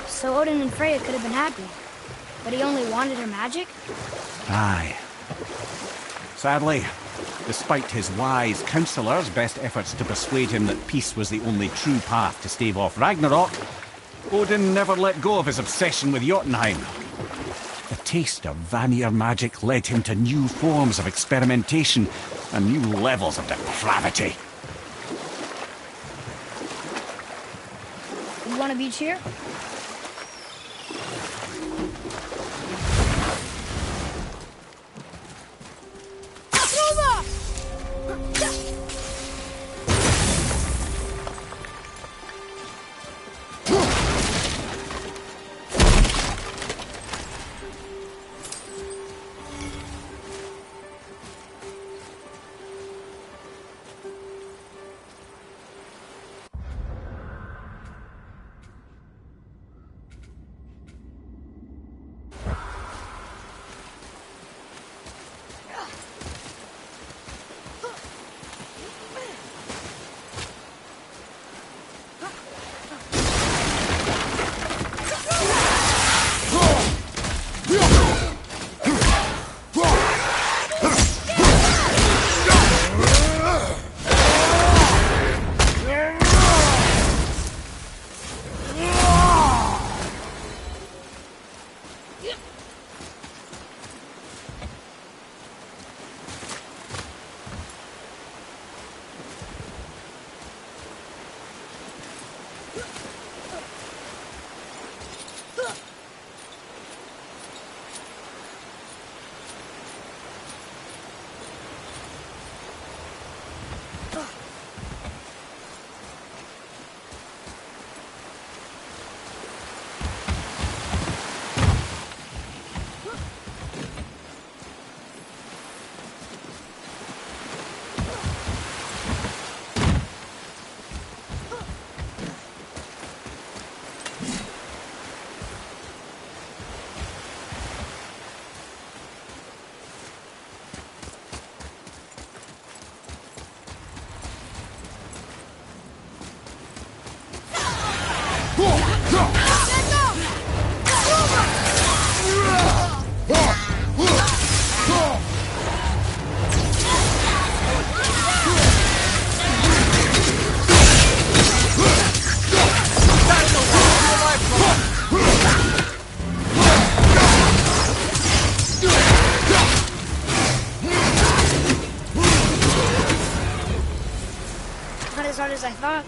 So Odin and Freya could have been happy. But he only wanted her magic? Aye. Sadly, despite his wise counselor's best efforts to persuade him that peace was the only true path to stave off Ragnarok, Odin never let go of his obsession with Jotunheim. The taste of Vanir magic led him to new forms of experimentation and new levels of depravity. You want a beach here? Not as hard as I thought.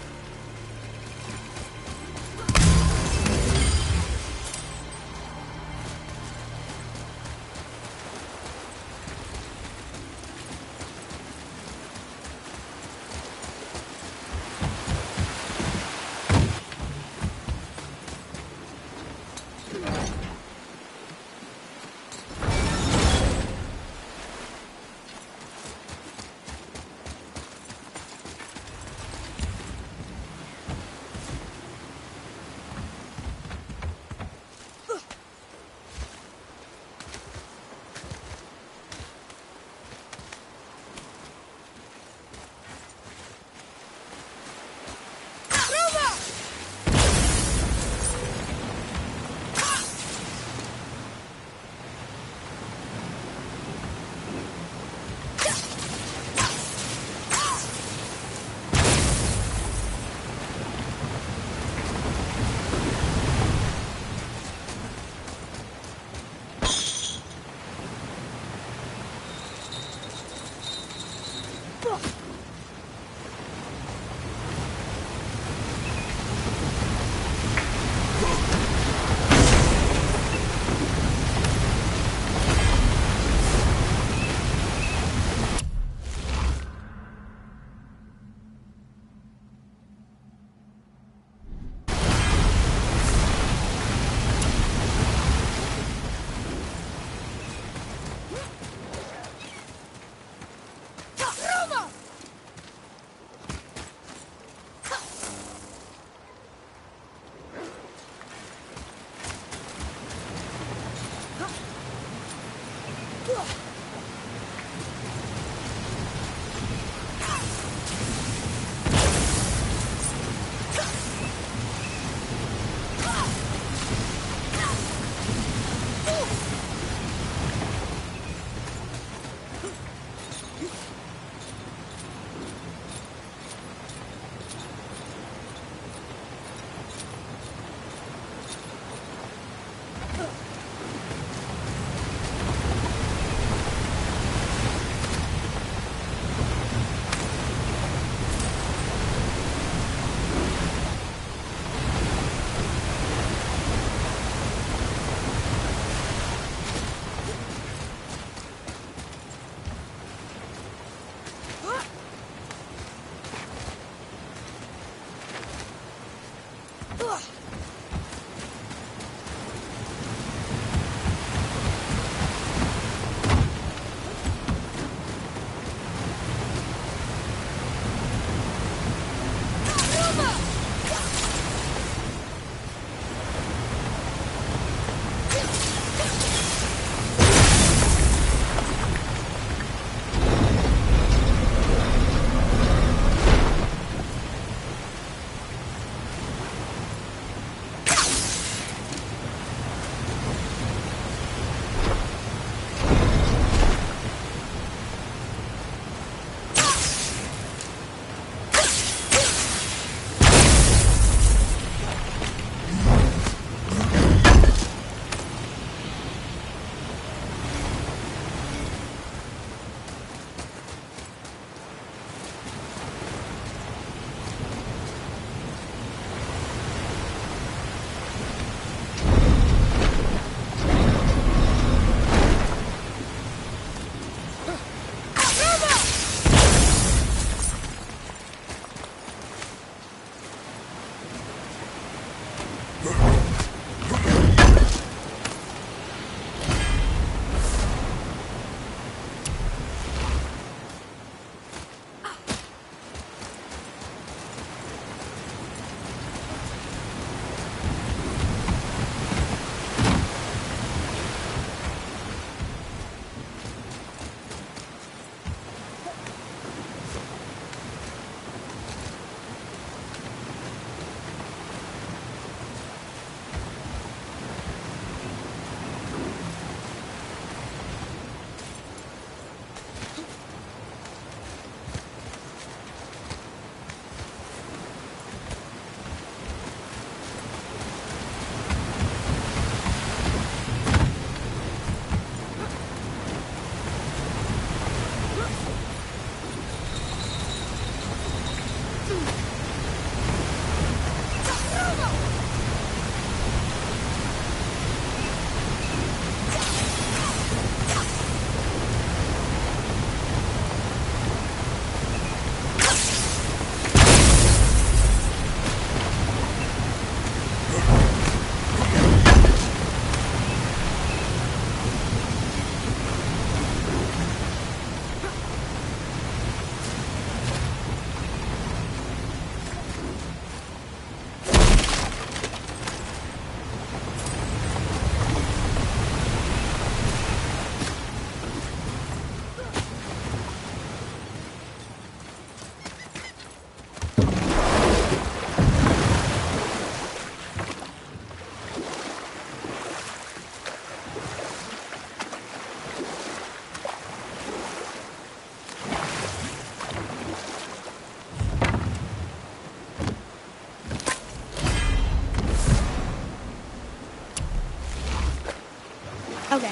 Okay.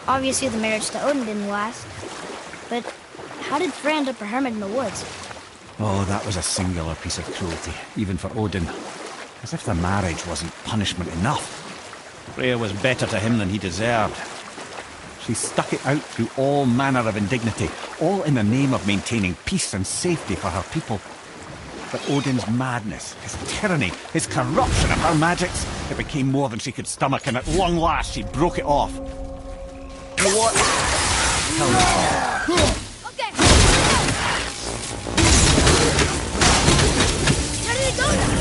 Obviously the marriage to Odin didn't last. But how did Frey end up a hermit in the woods? Oh, that was a singular piece of cruelty, even for Odin. As if the marriage wasn't punishment enough. Freya was better to him than he deserved. She stuck it out through all manner of indignity, all in the name of maintaining peace and safety for her people. But Odin's madness, his tyranny, his corruption of her magics, it became more than she could stomach, and at long last she broke it off. You know what? Tell me. Okay. Where did it go now?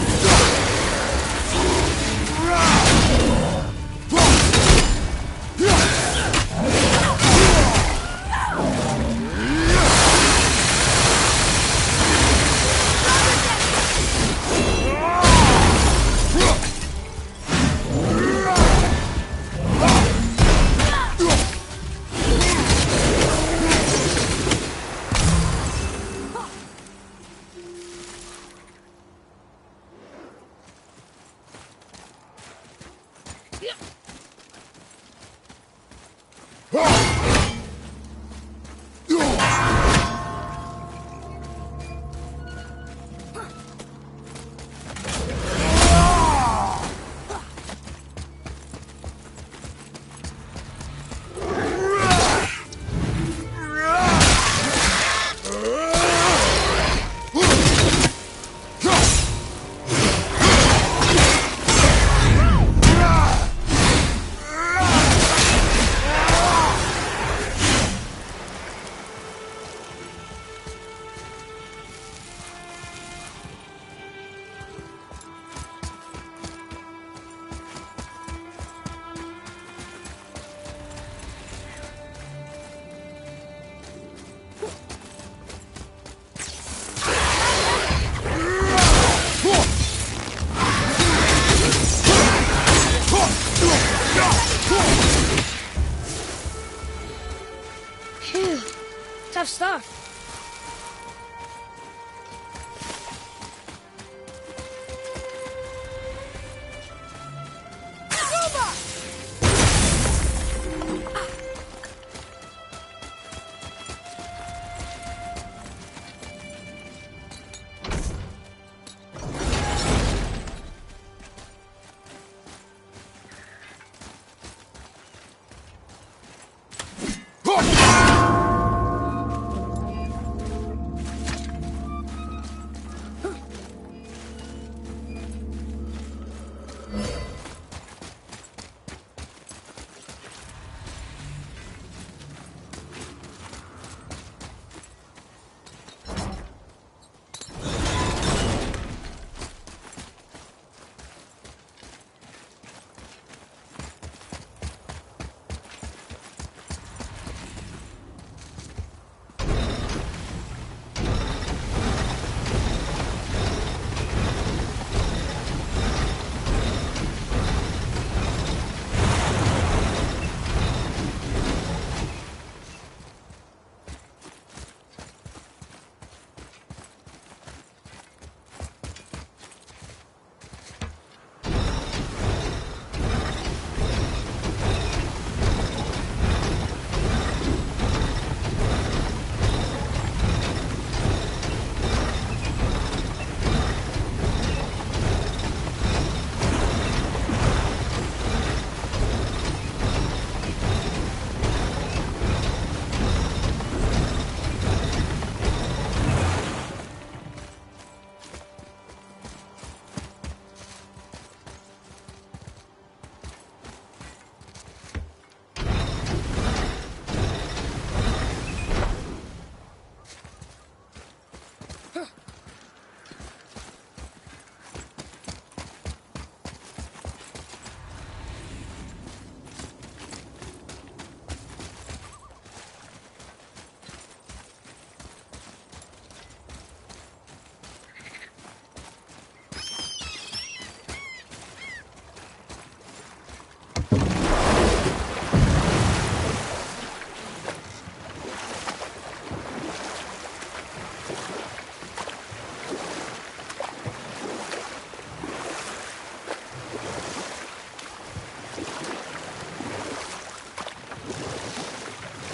of stuff.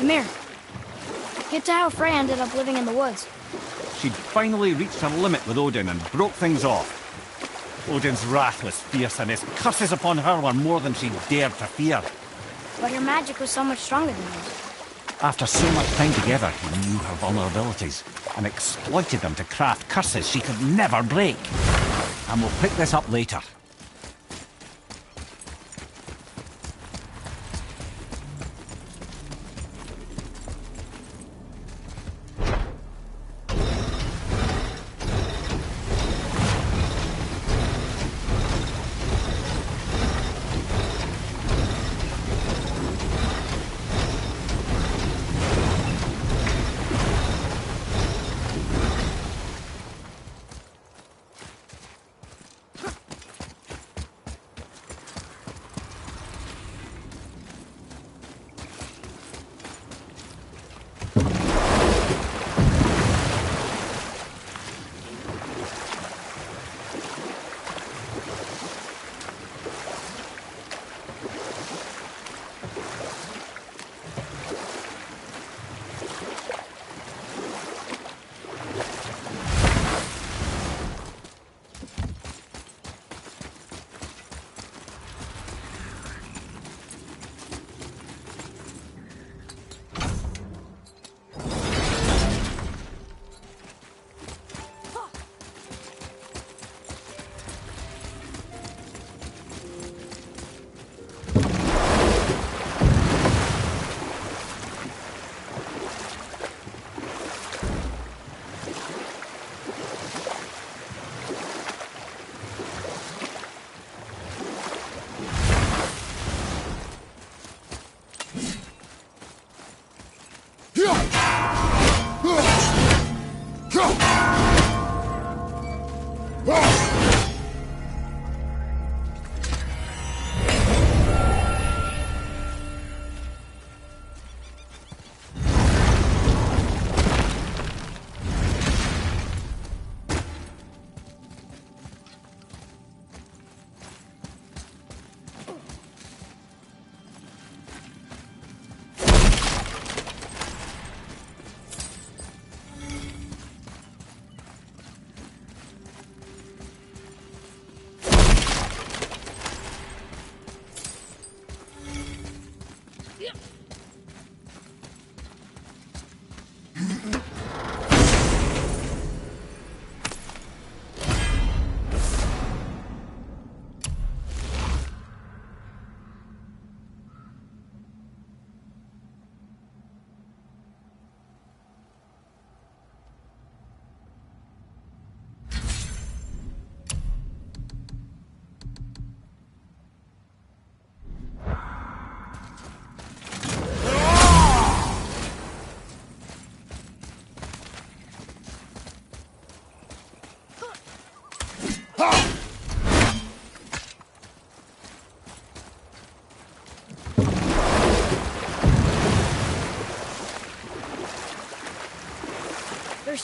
Mimir, get to how Freya ended up living in the woods. She'd finally reached her limit with Odin and broke things off. Odin's wrath was fierce, and his curses upon her were more than she dared to fear. But her magic was so much stronger than his. After so much time together, he knew her vulnerabilities and exploited them to craft curses she could never break. And we'll pick this up later.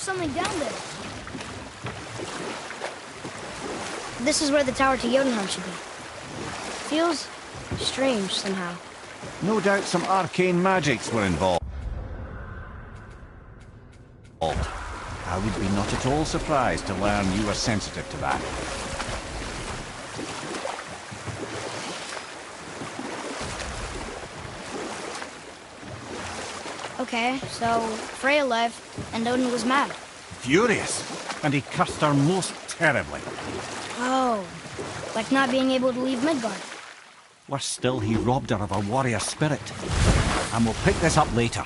something down there. This is where the tower to Jotunheim should be. Feels strange somehow. No doubt some arcane magics were involved. I would be not at all surprised to learn you were sensitive to that. Okay, so Freya left, and Odin was mad. Furious, and he cursed her most terribly. Oh, like not being able to leave Midgard. Worse still, he robbed her of her warrior spirit. And we'll pick this up later.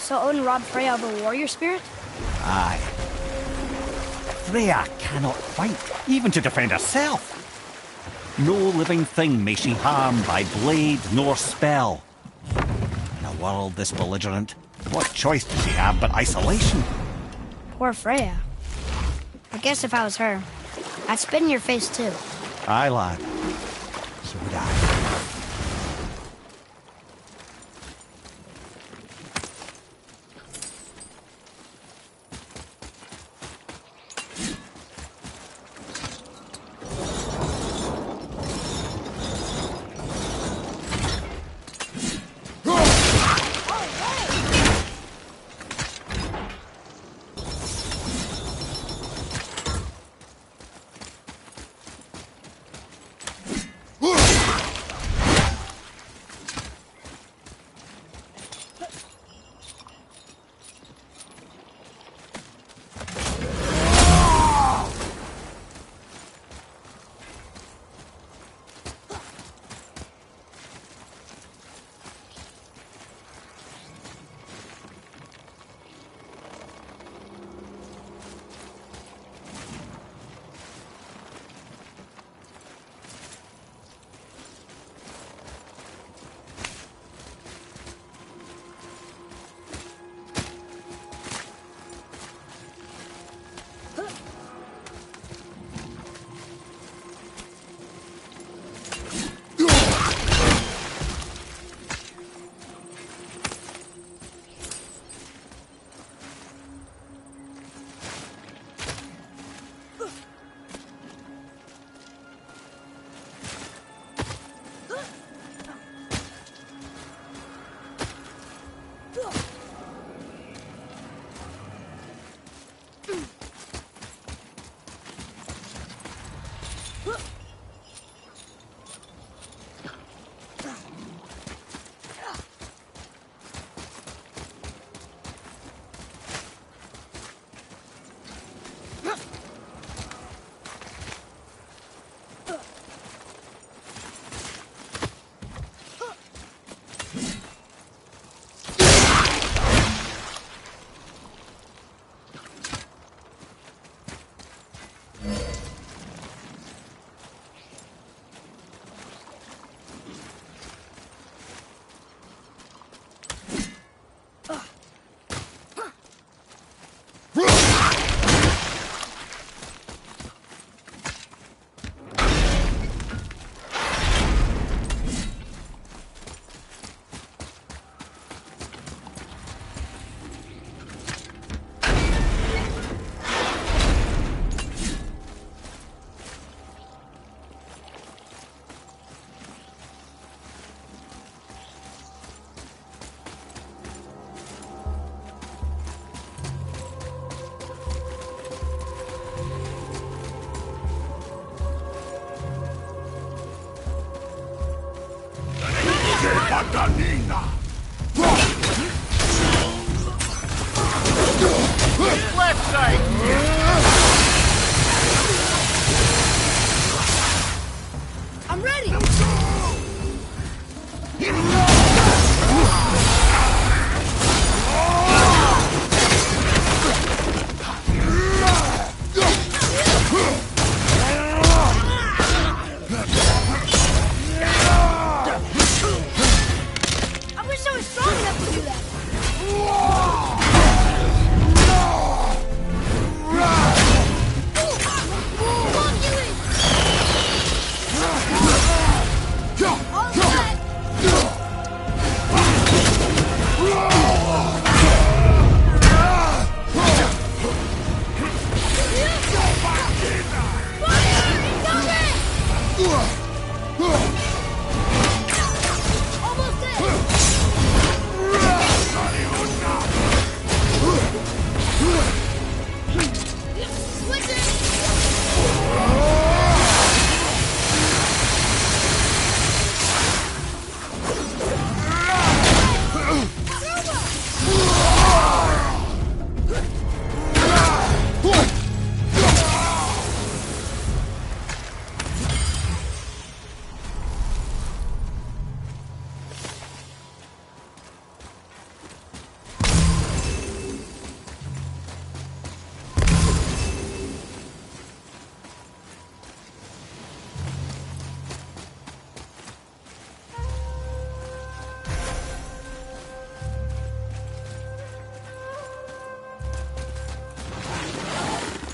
So Odin robbed Freya of her warrior spirit? Aye. Freya cannot fight, even to defend herself. No living thing may she harm by blade nor spell. In a world this belligerent, what choice does she have but isolation? Poor Freya. I guess if I was her, I'd spit in your face too. Aye, lad. So would I. Paganina! Left side! I'm ready! I wish I was strong enough to do that.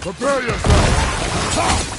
Prepare yourself!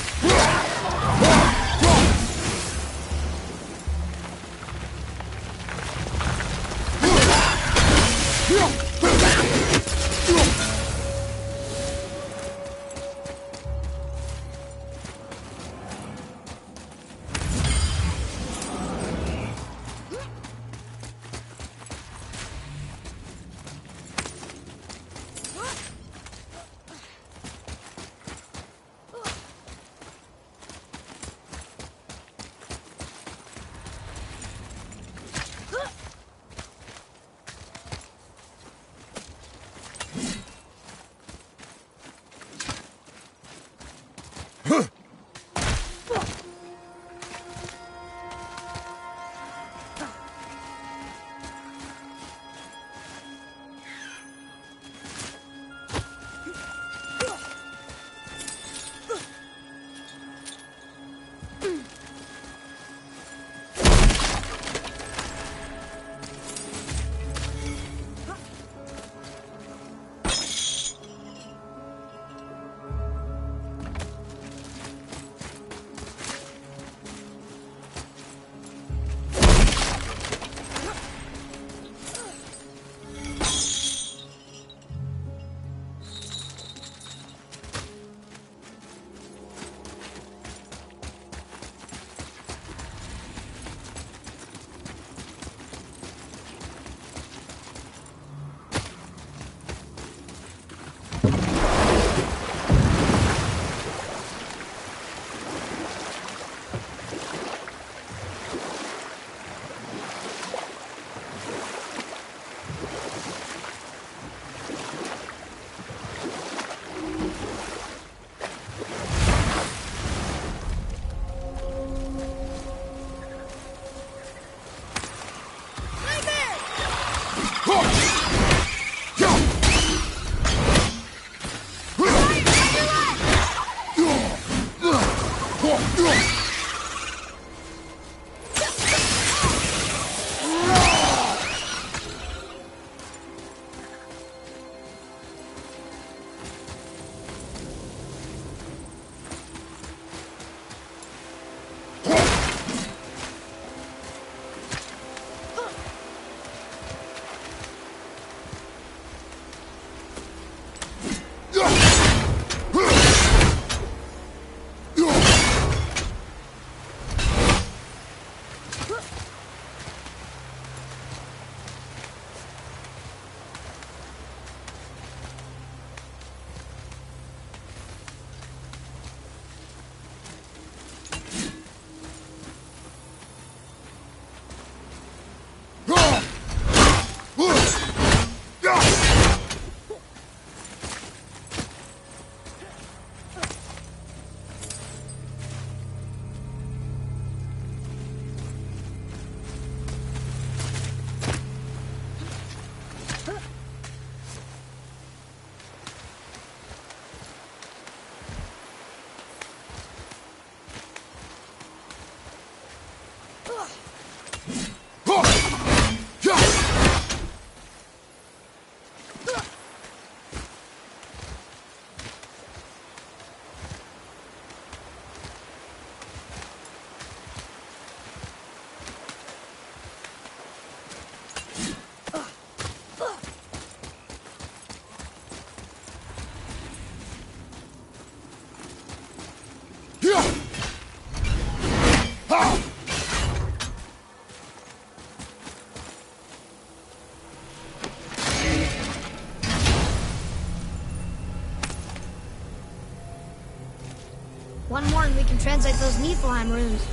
translate those Niflheim runes.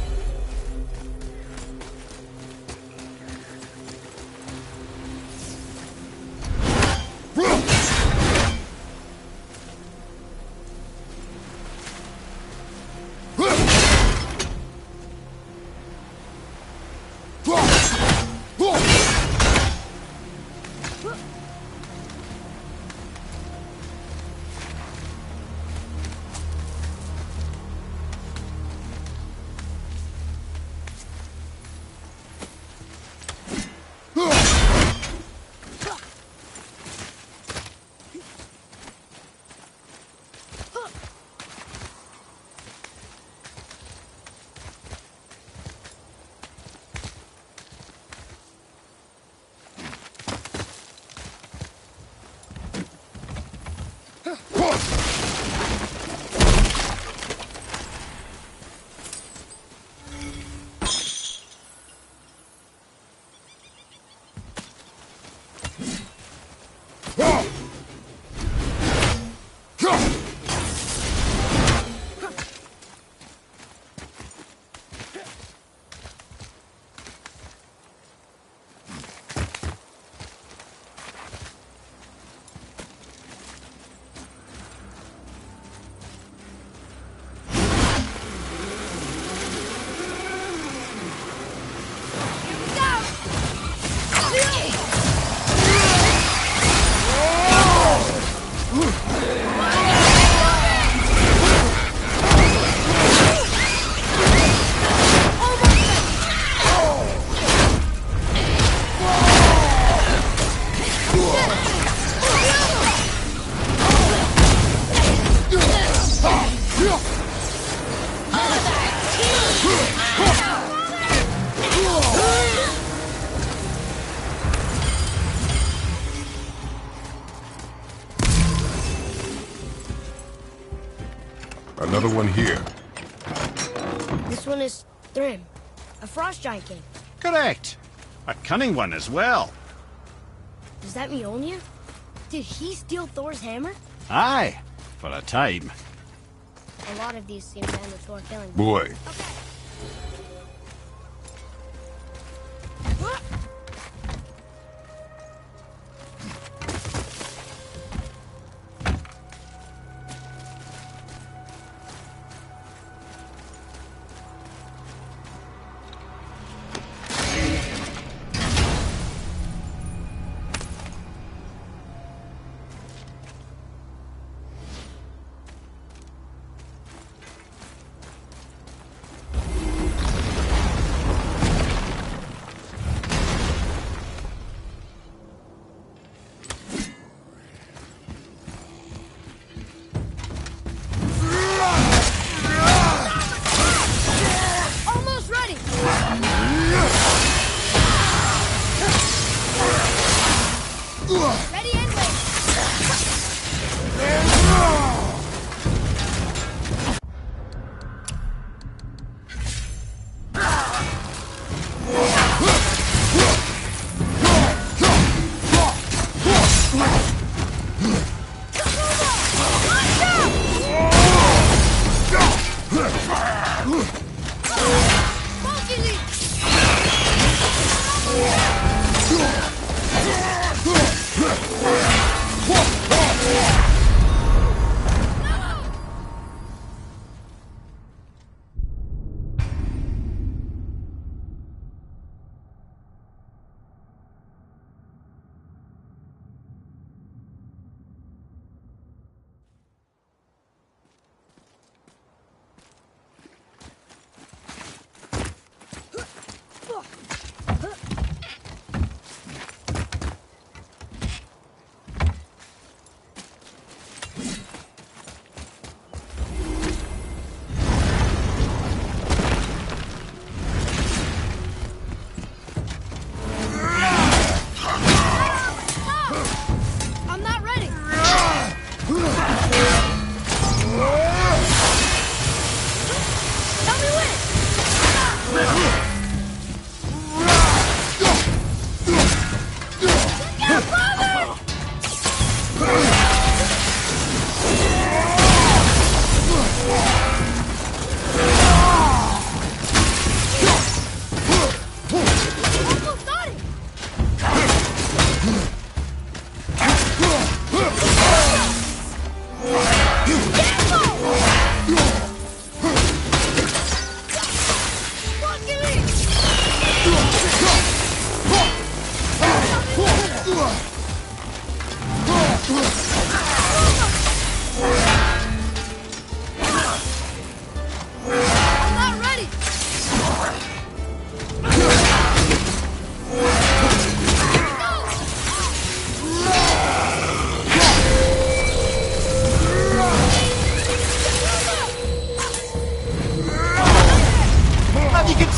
Another one here. This one is Thrym, a frost giant king. Correct. A cunning one as well. Does that mean Mjolnir? Did he steal Thor's hammer? Aye, for a time. A lot of these seem to end with Thor killing them. Boy.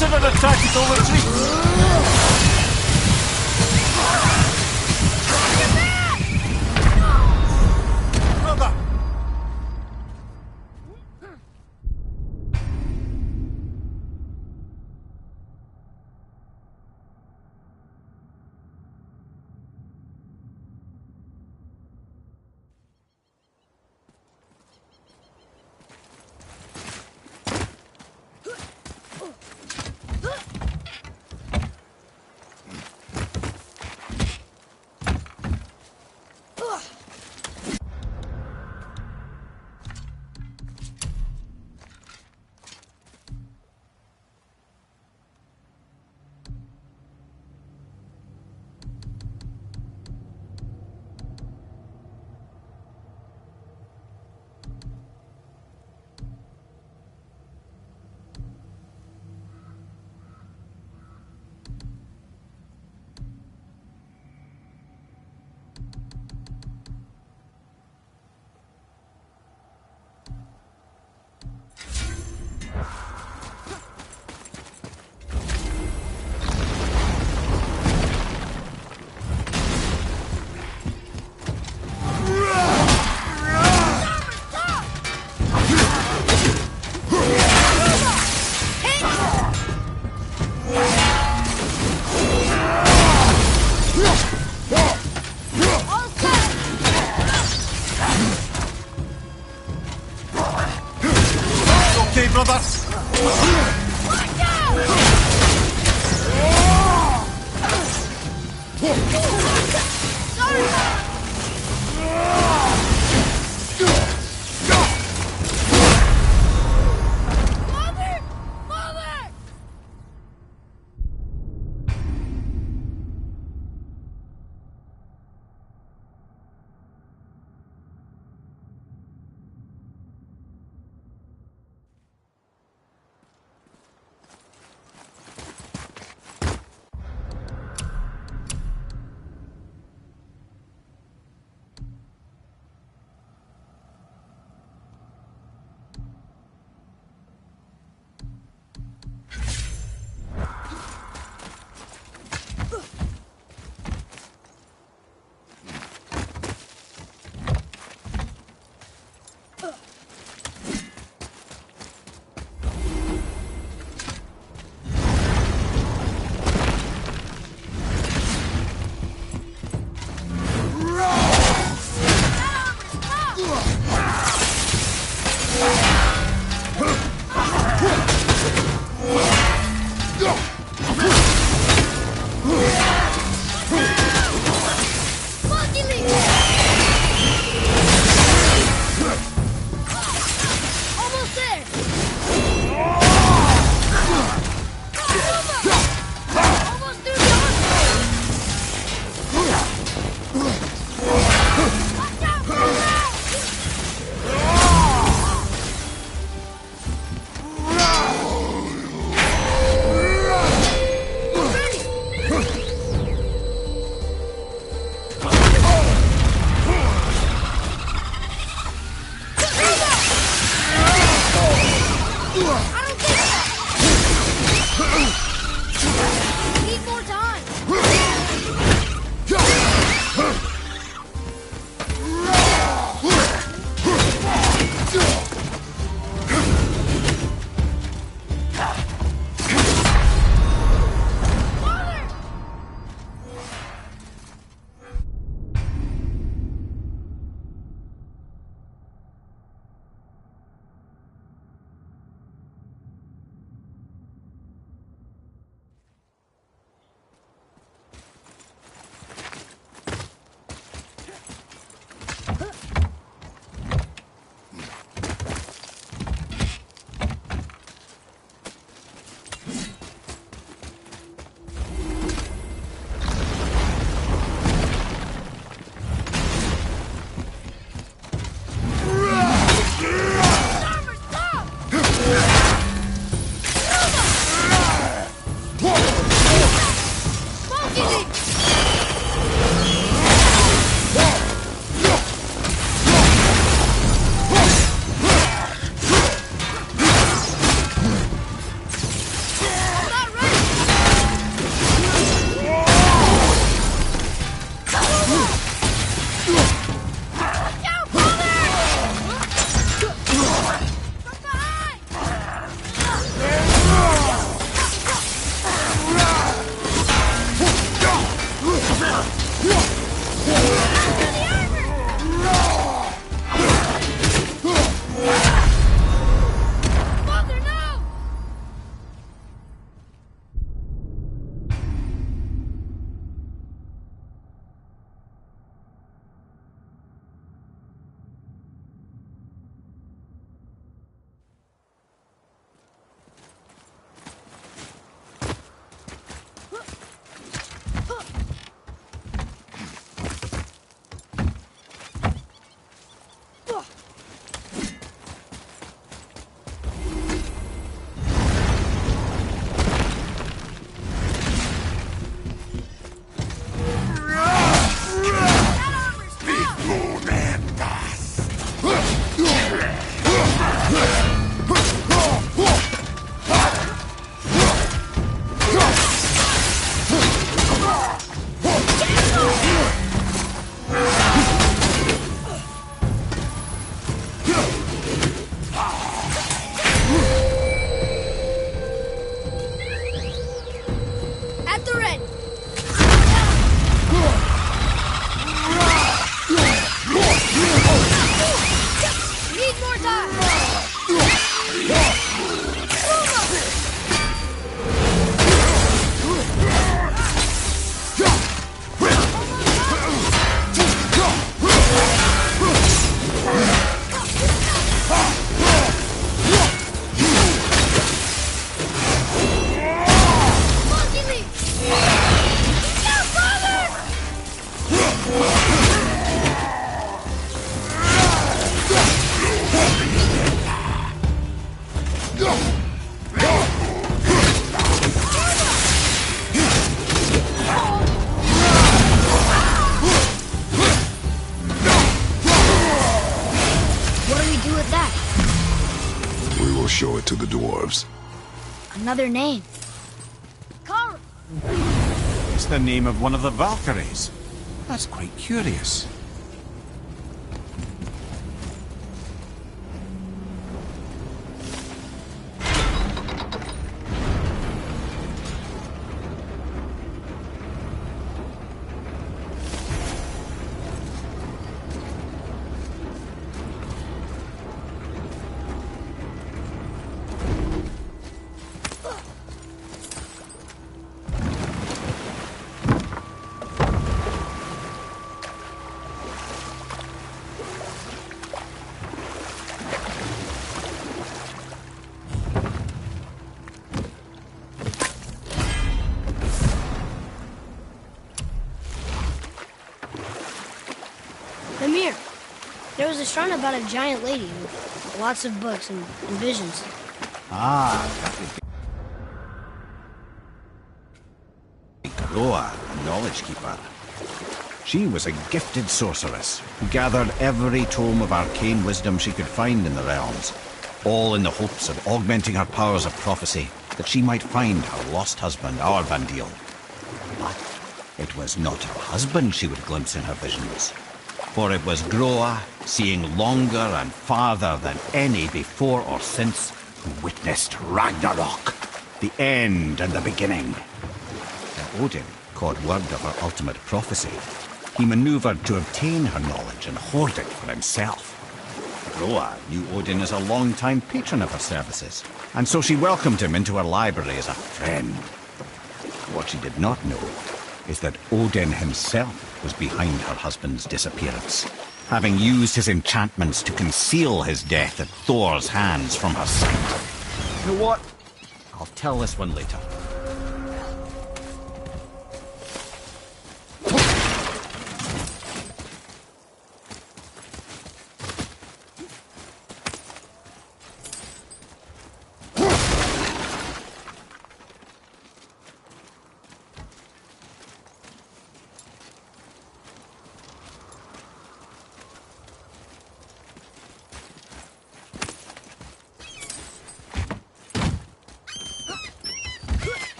consider a tactical retreat. Brother! Another name. Kara! It's the name of one of the Valkyries. That's quite curious. Mimir, there was a shrine about a giant lady with lots of books and visions. Ah, that would be Groa, a knowledge keeper. She was a gifted sorceress who gathered every tome of arcane wisdom she could find in the realms, all in the hopes of augmenting her powers of prophecy, that she might find her lost husband, Aurbandil. But it was not her husband she would glimpse in her visions, for it was Groa, seeing longer and farther than any before or since, who witnessed Ragnarok, the end and the beginning. When Odin caught word of her ultimate prophecy, he maneuvered to obtain her knowledge and hoard it for himself. Groa knew Odin as a long-time patron of her services, and so she welcomed him into her library as a friend. What she did not know is that Odin himself was behind her husband's disappearance, having used his enchantments to conceal his death at Thor's hands from her sight. You know what? I'll tell this one later.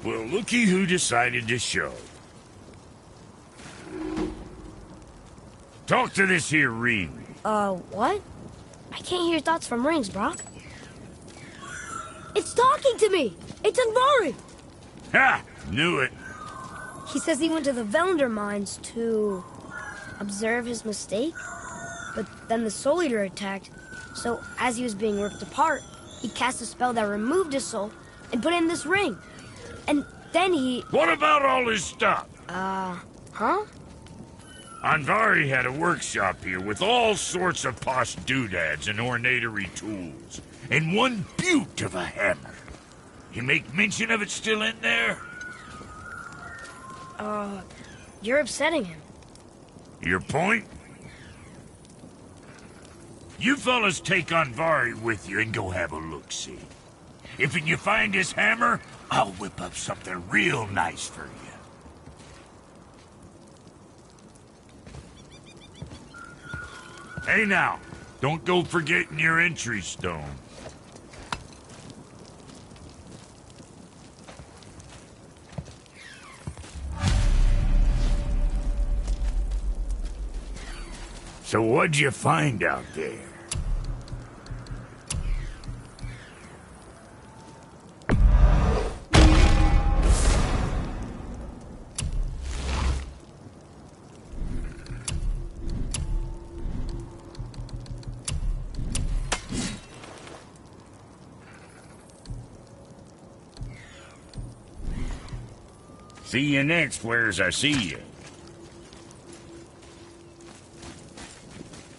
Well, looky who decided to show. Talk to this here ring. What? I can't hear thoughts from rings, Brock. It's talking to me! It's Andvari! Ha! Knew it. He says he went to the Velnder mines to observe his mistake, but then the Soul Eater attacked, so as he was being ripped apart, he cast a spell that removed his soul and put it in this ring. And then he... What about all his stuff? Huh? Andvari had a workshop here with all sorts of posh doodads and ornatery tools, and one beaut of a hammer. You make mention of it still in there? You're upsetting him. Your point? You fellas take Andvari with you and go have a look-see. If you find his hammer, I'll whip up something real nice for you. Hey now, don't go forgetting your entry stone. So what'd you find out there? See you next, where's I see you.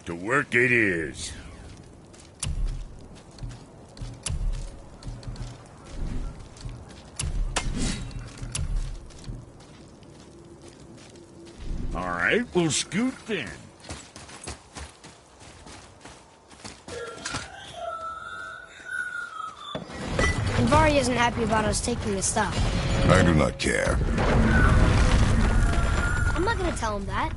To work it is. All right, we'll scoot then. Andvari isn't happy about us taking his stuff. I do not care. gonna tell him that.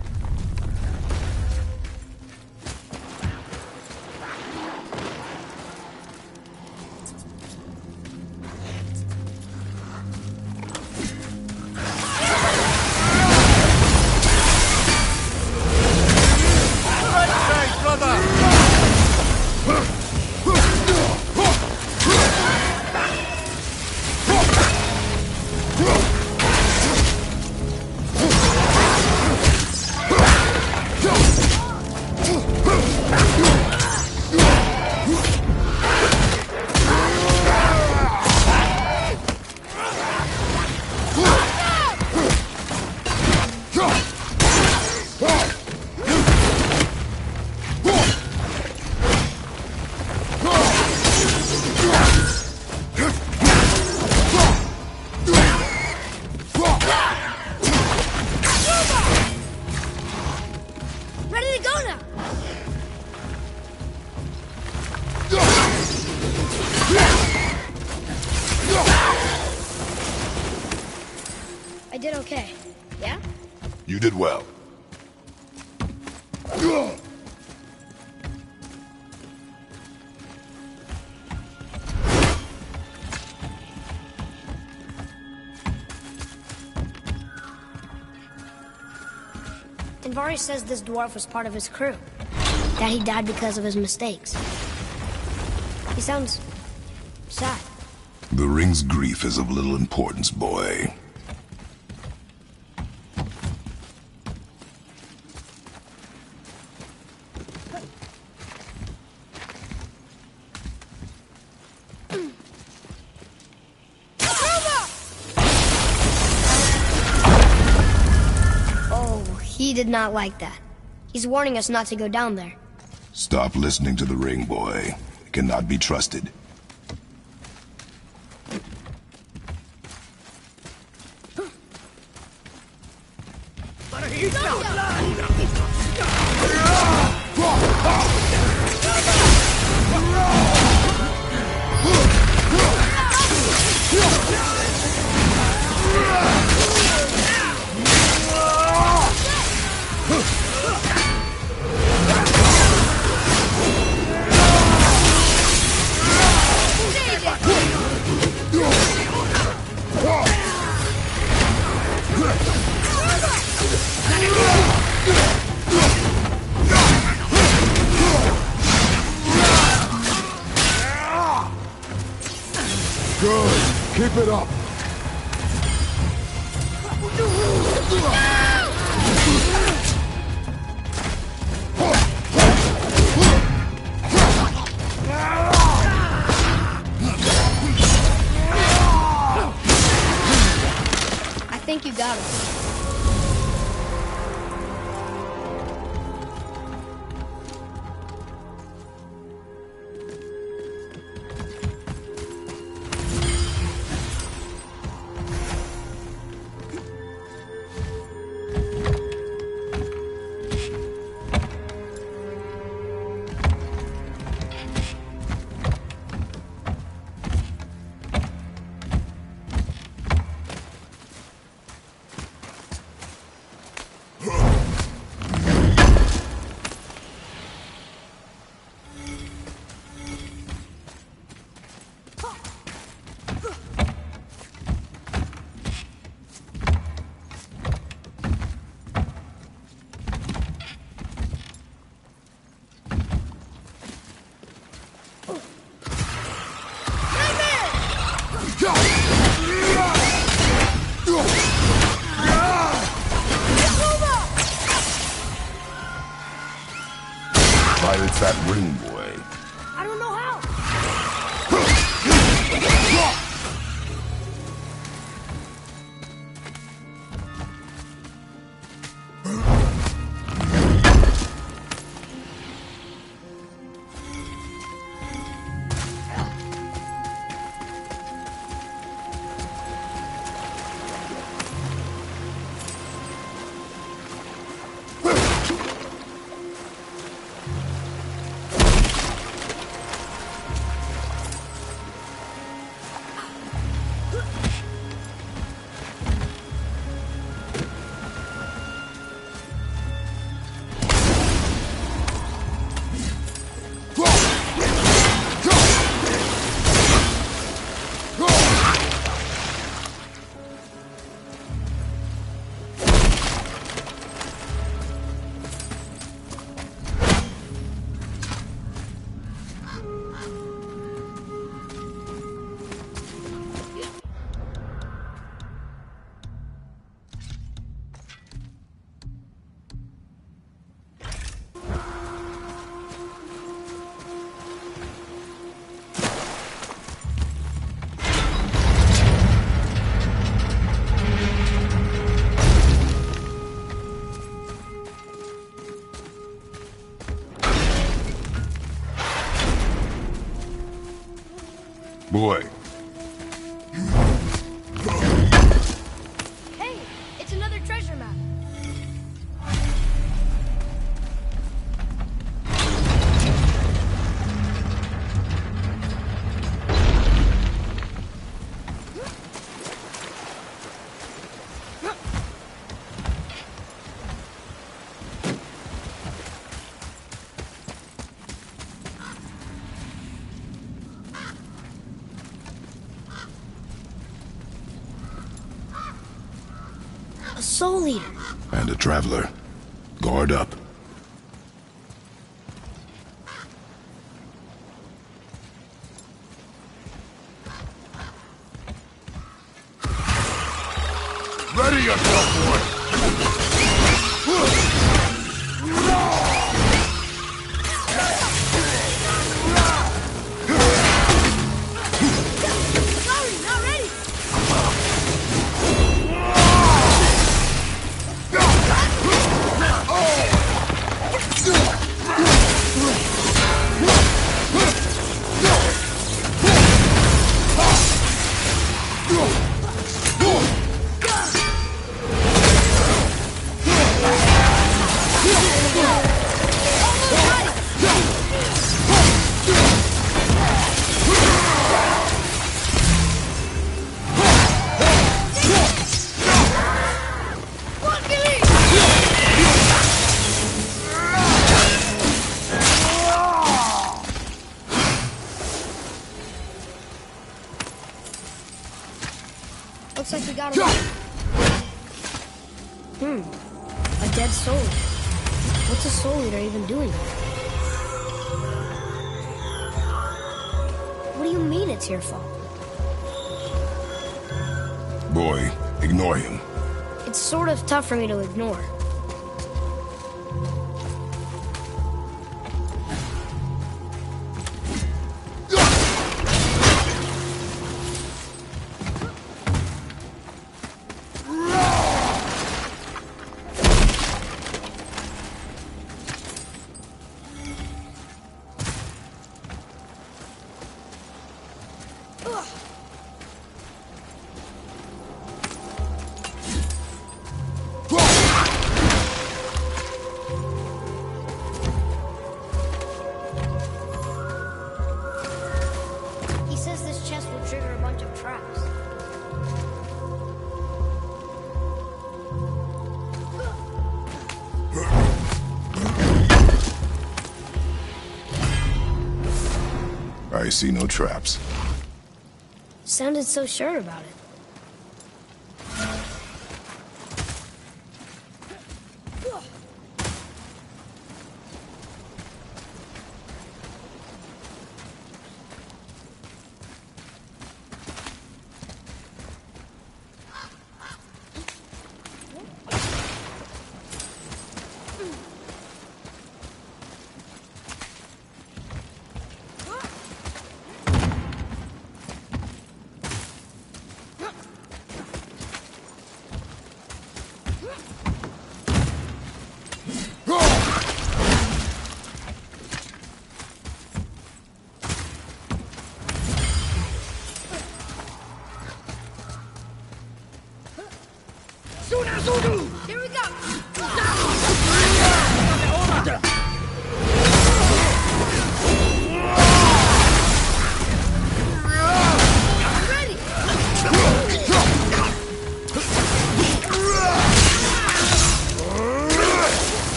I did okay. Yeah? You did well. Andvari says this dwarf was part of his crew. That he died because of his mistakes. He sounds sad. The ring's grief is of little importance, boy. He did not like that. He's warning us not to go down there. Stop listening to the ring, boy. It cannot be trusted. Good. Keep it up. I think you got him. Silence that ring, boy. I don't know how. Boy, Hey, it's another treasure map. A soul eater. and a traveler. Guard up. Ready yourself, boy! Sorry, not ready. Looks like we got him. A dead soul. What's a soul eater even doing here? What do you mean it's your fault? Boy, ignore him. It's sort of tough for me to ignore. He says this chest will trigger a bunch of traps. I see no traps. Sounded so sure about it.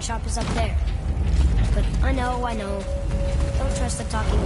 shop is up there. But I know. Don't trust the talking.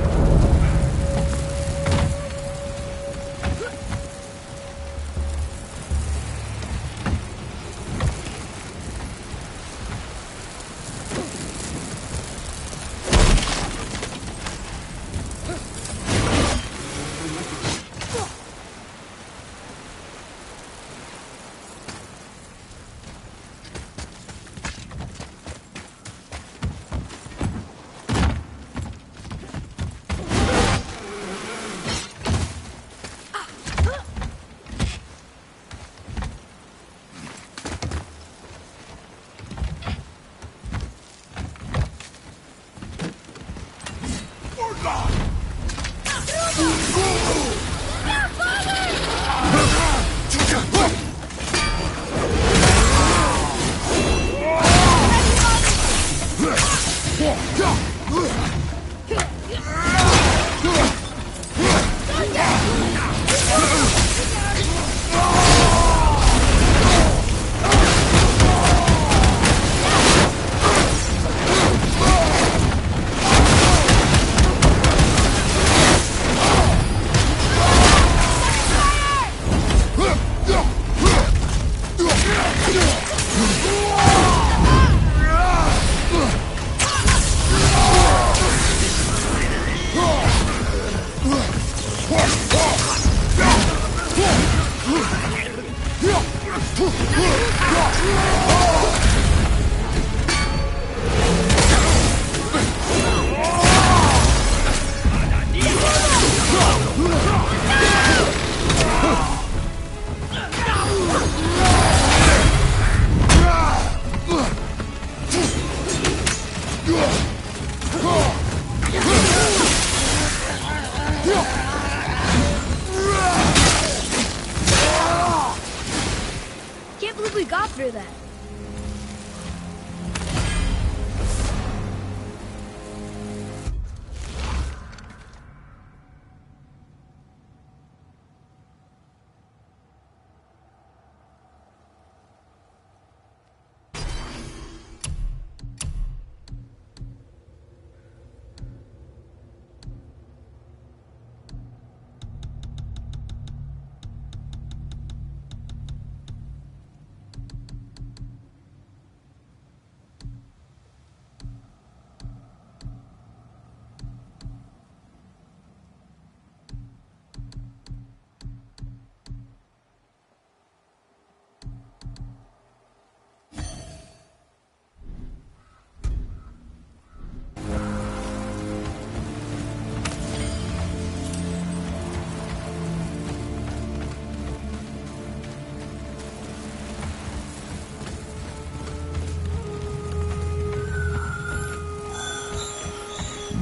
Can't believe we got through that.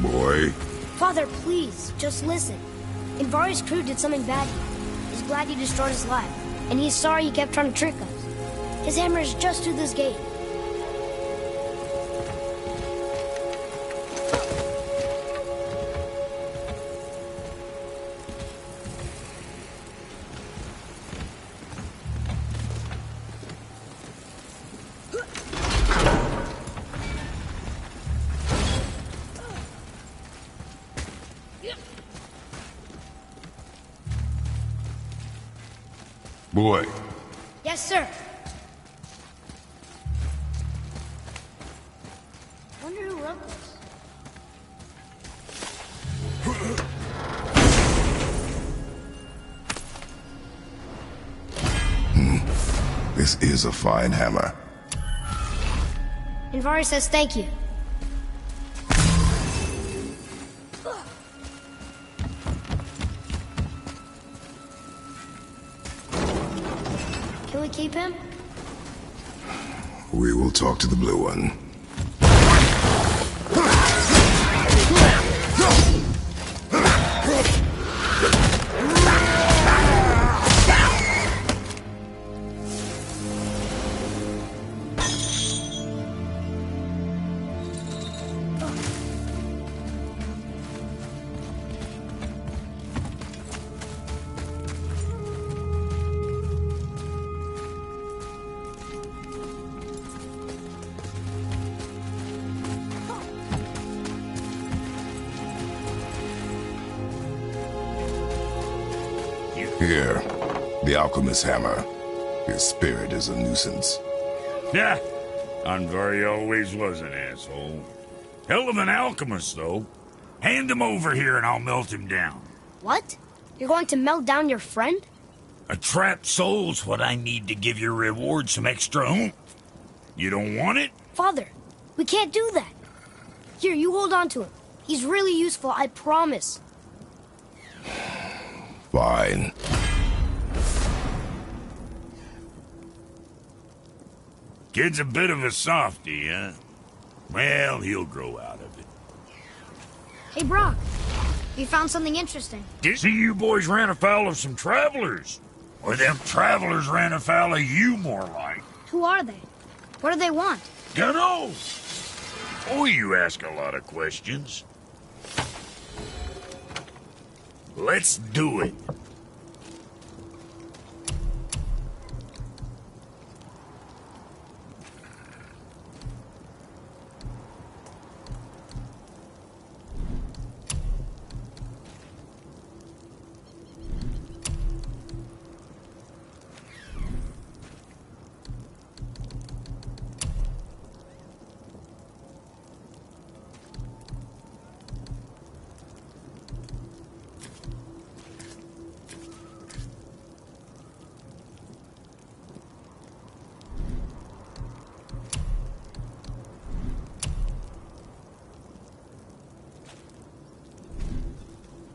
Boy. Father, please, just listen. Invari's crew did something bad here. He's glad you destroyed his life, and he's sorry you kept trying to trick us. His hammer is just through this gate. Boy. Yes, sir. Wonder who wrote this. This is a fine hammer. Invari says thank you. Can we keep him? We will talk to the Blue One. Here, the alchemist's hammer. His spirit is a nuisance. Yeah, Andvari always was an asshole. Hell of an alchemist, though. Hand him over here and I'll melt him down. What? You're going to melt down your friend? A trapped soul's what I need to give your reward some extra oomph. You don't want it? Father, we can't do that. Here, you hold on to him. He's really useful, I promise. Fine. Kid's a bit of a softy, huh? Well, he'll grow out of it. Hey, Brok. We found something interesting. See, you boys ran afoul of some travelers. Or them travelers ran afoul of you, more like. Who are they? What do they want? Dunno. Oh, you ask a lot of questions. Let's do it.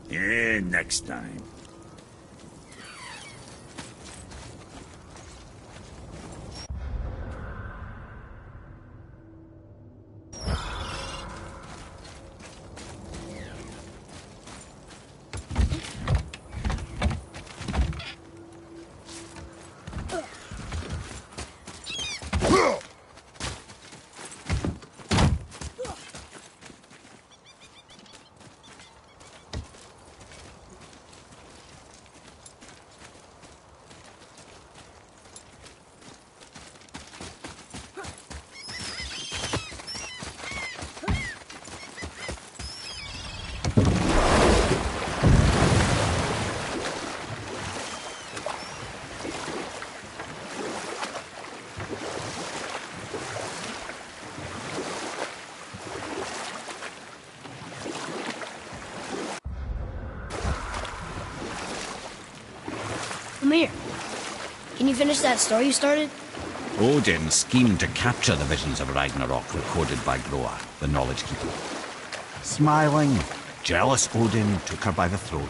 Yeah, next time. Come here. Can you finish that story you started? Odin schemed to capture the visions of Ragnarok recorded by Groa, the Knowledge Keeper. Smiling, jealous Odin took her by the throat,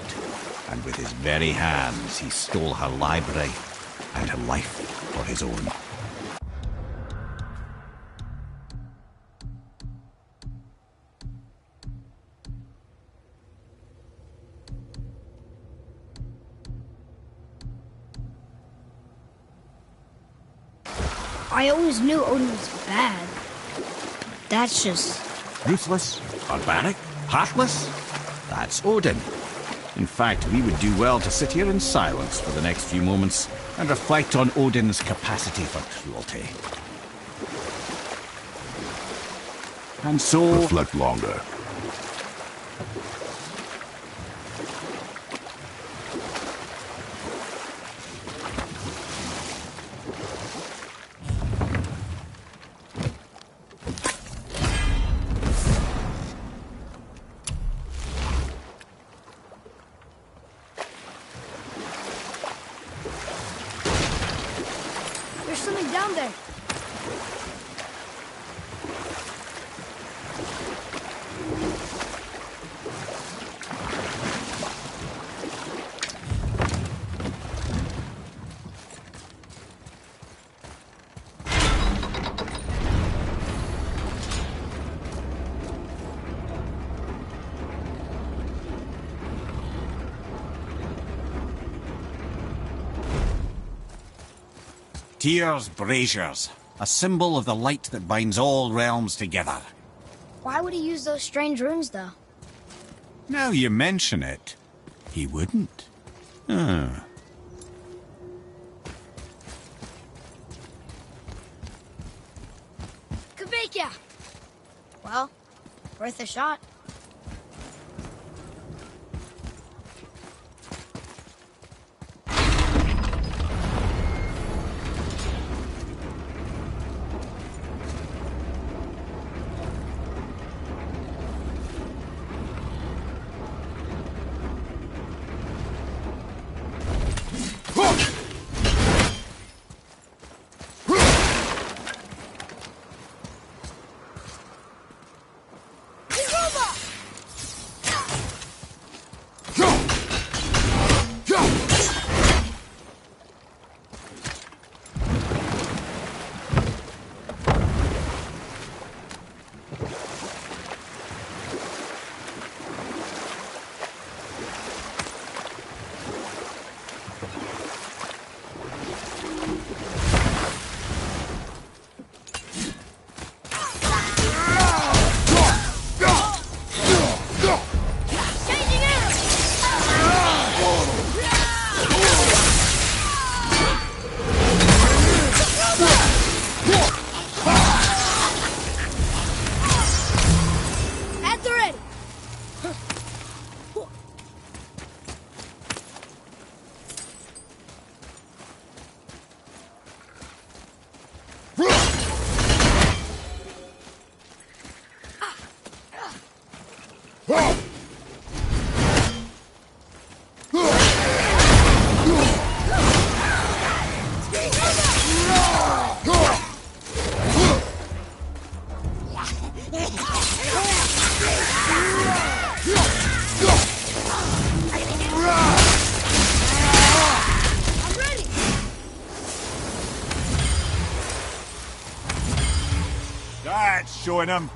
and with his very hands he stole her library and her life for his own. I always knew Odin was bad. That's just... Ruthless, barbaric, heartless? That's Odin. In fact, we would do well to sit here in silence for the next few moments and reflect on Odin's capacity for cruelty. And so... Reflect longer. There's something down there. Tyr's braziers, a symbol of the light that binds all realms together. Why would he use those strange runes, though? Now you mention it, he wouldn't. Ah. Kveikja! Well, worth a shot. showing him?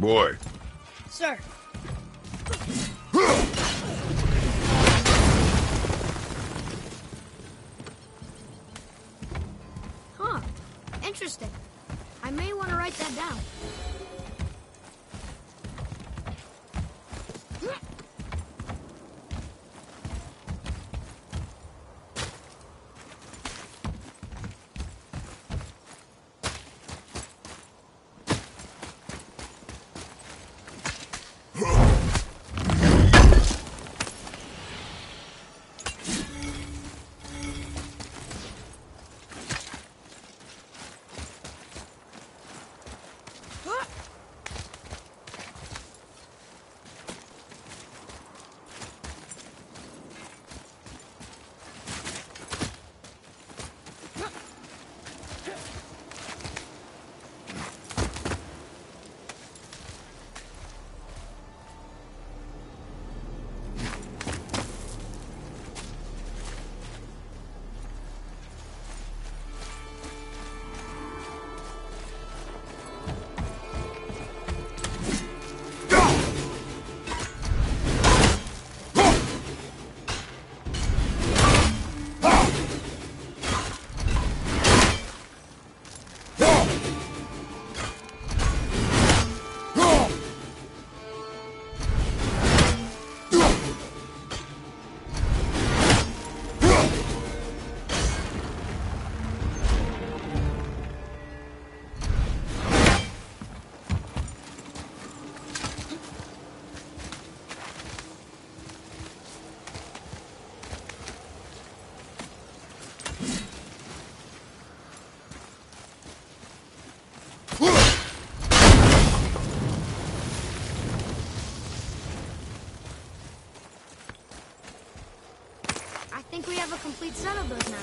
Boy. Sir. Huh. Interesting. I may want to write that down. I think we have a complete set of those now.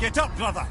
Get up, brother!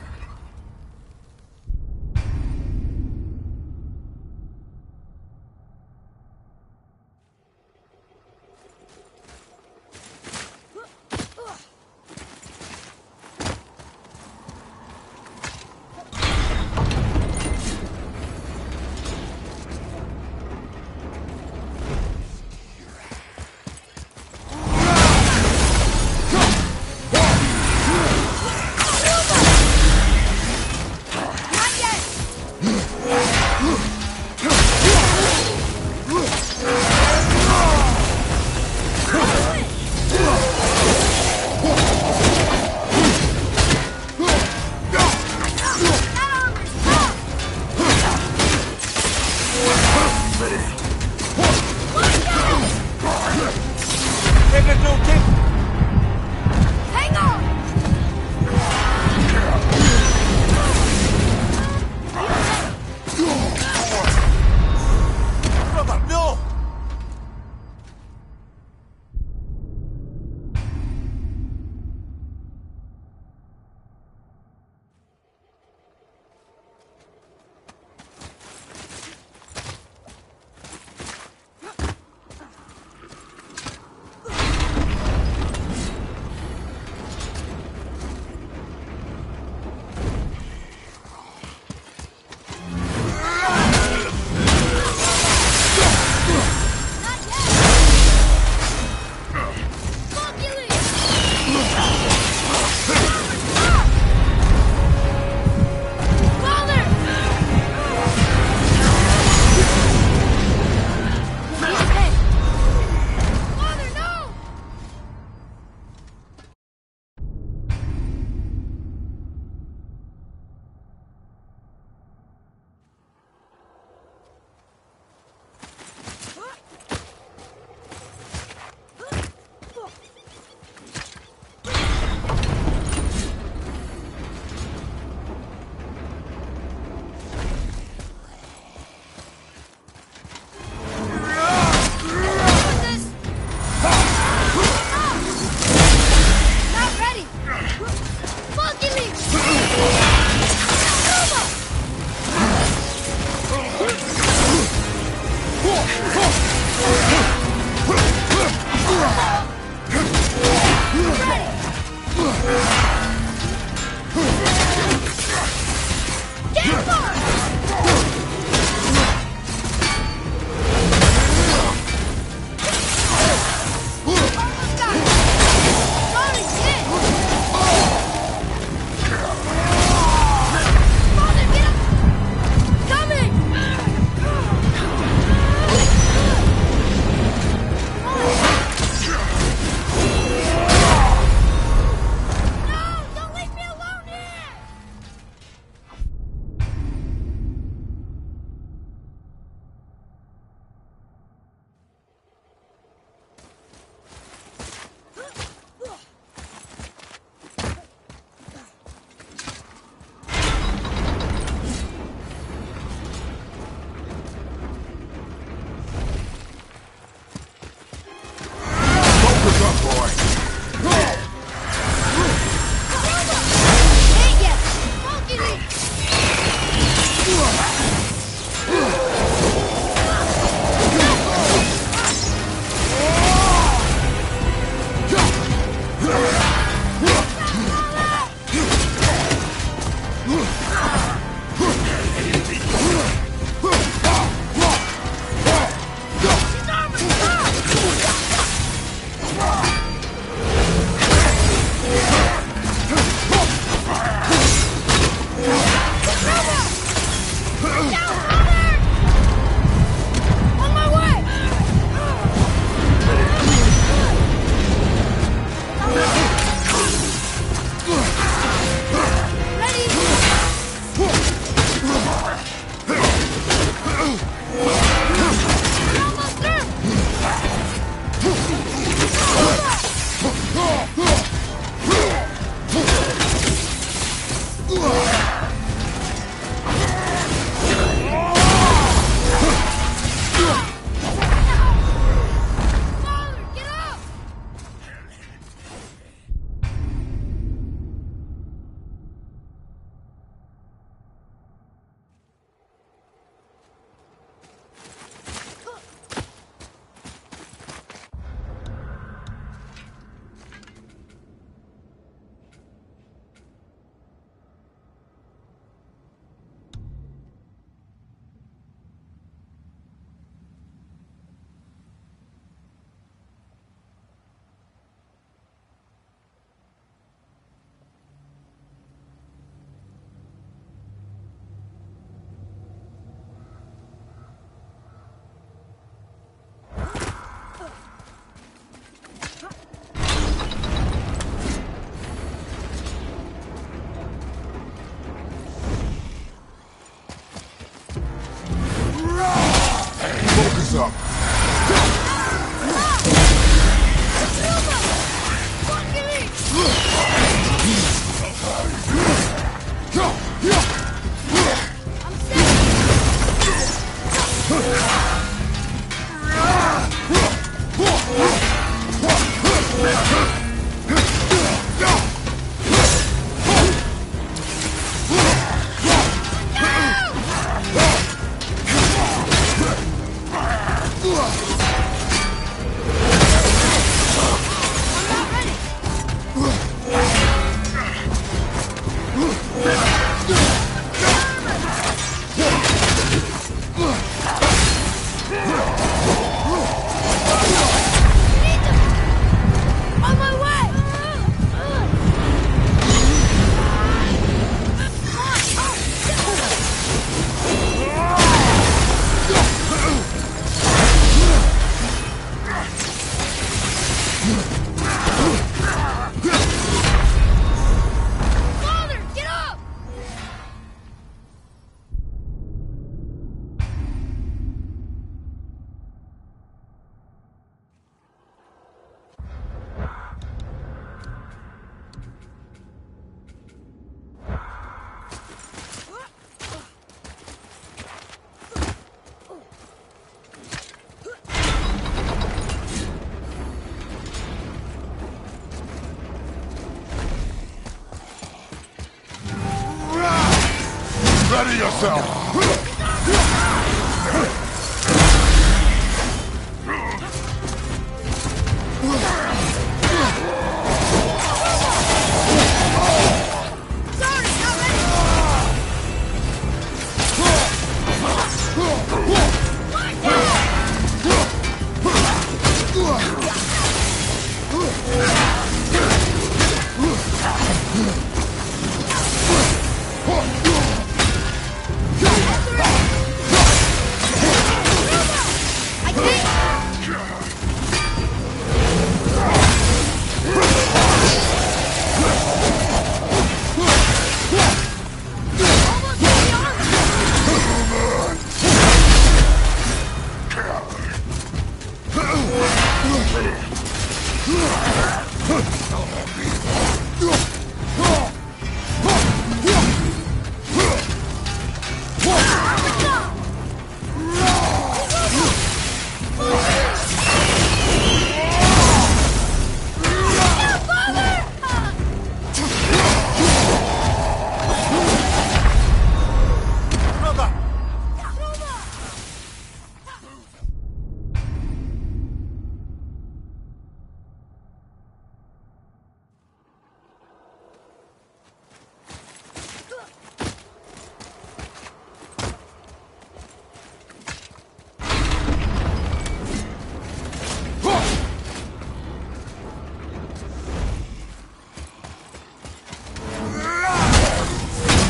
ahead of yourself!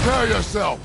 Prepare yourself!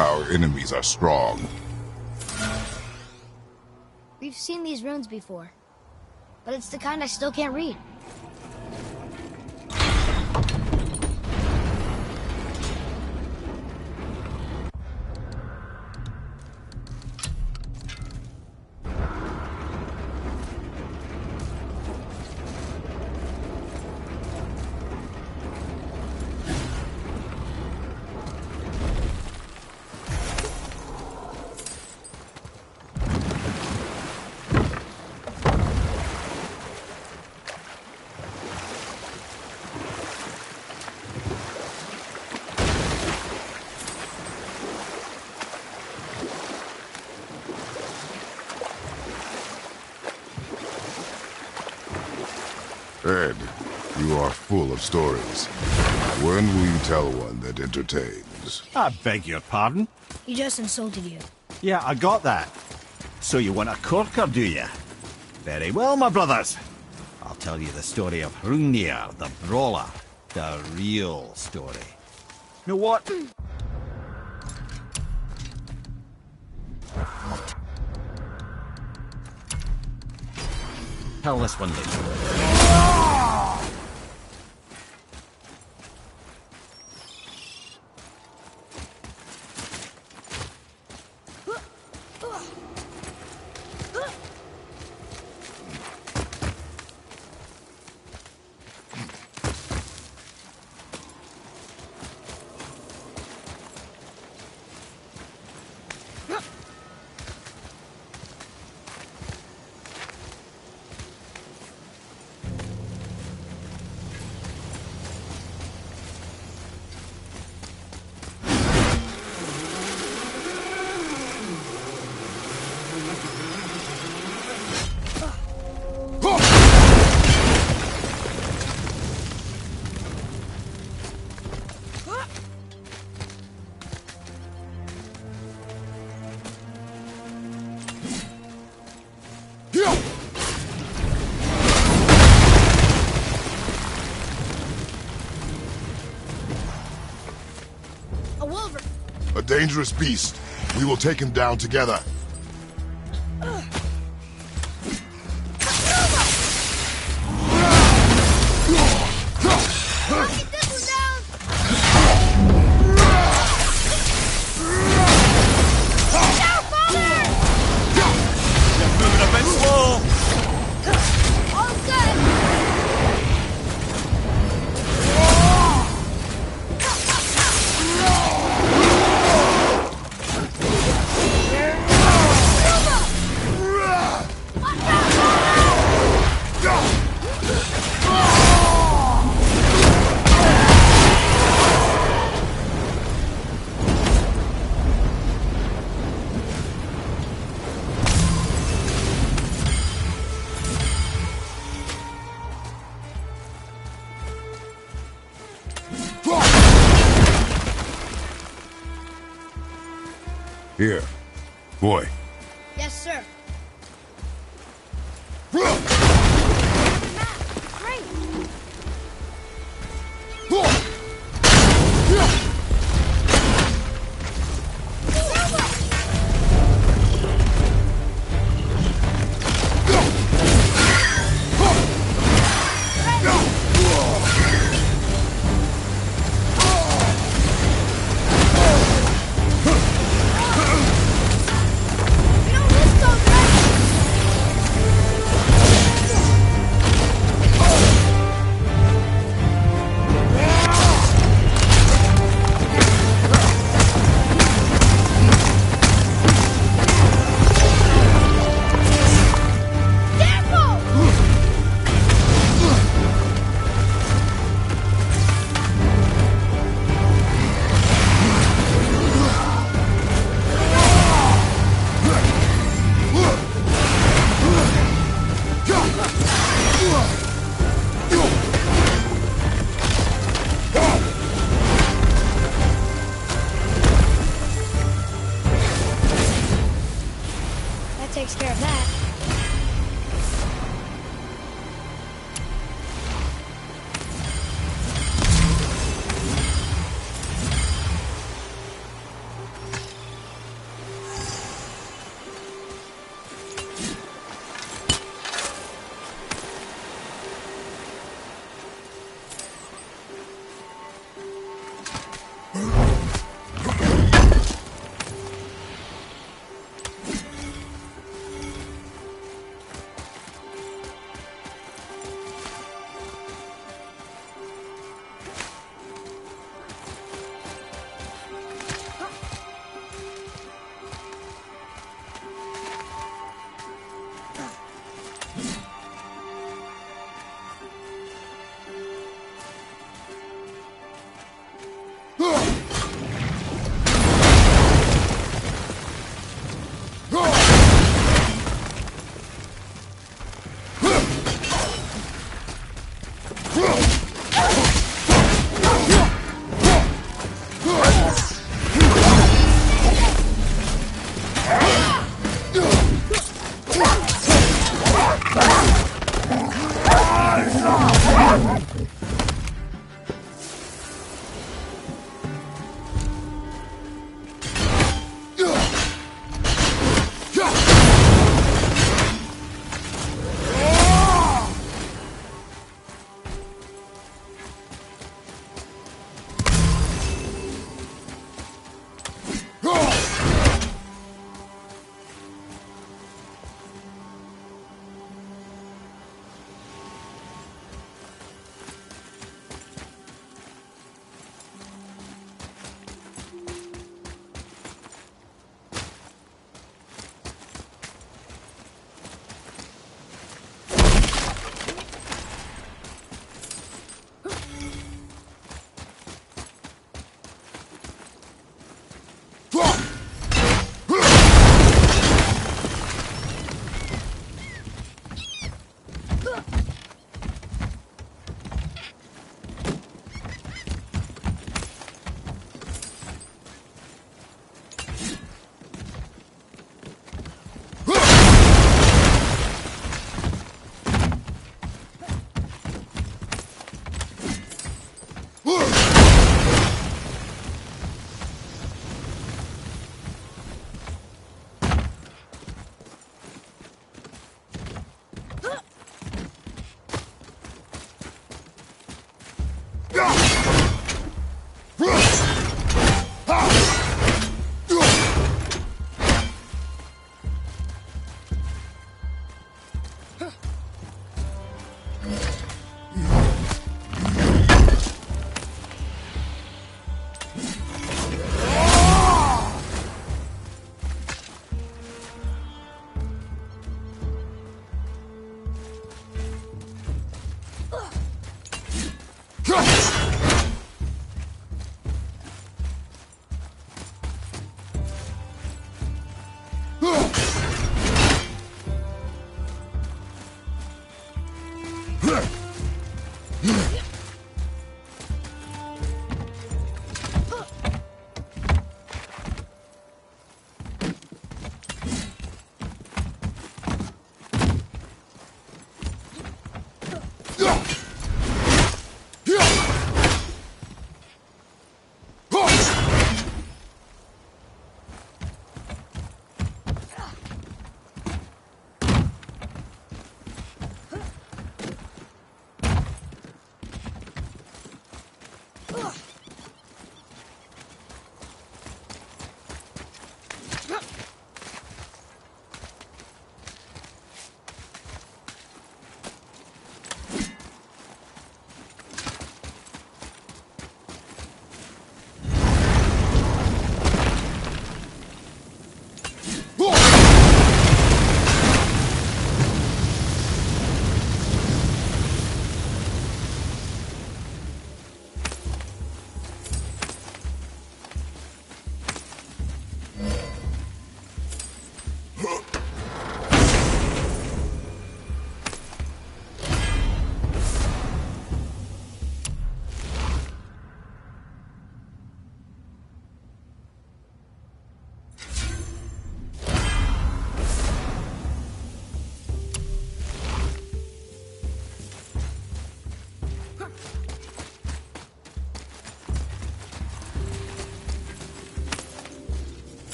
Our enemies are strong. We've seen these runes before, but it's the kind I still can't read. Ed, you are full of stories. When will you tell one that entertains? I beg your pardon? He just insulted you. Yeah, I got that. So you want a corker, do you? Very well, my brothers. I'll tell you the story of Hrungnir, the brawler. The real story. You know what? Tell this one later. A wolverine. A dangerous beast. We will take him down together. Here. Boy. Yes, sir. Takes care of that.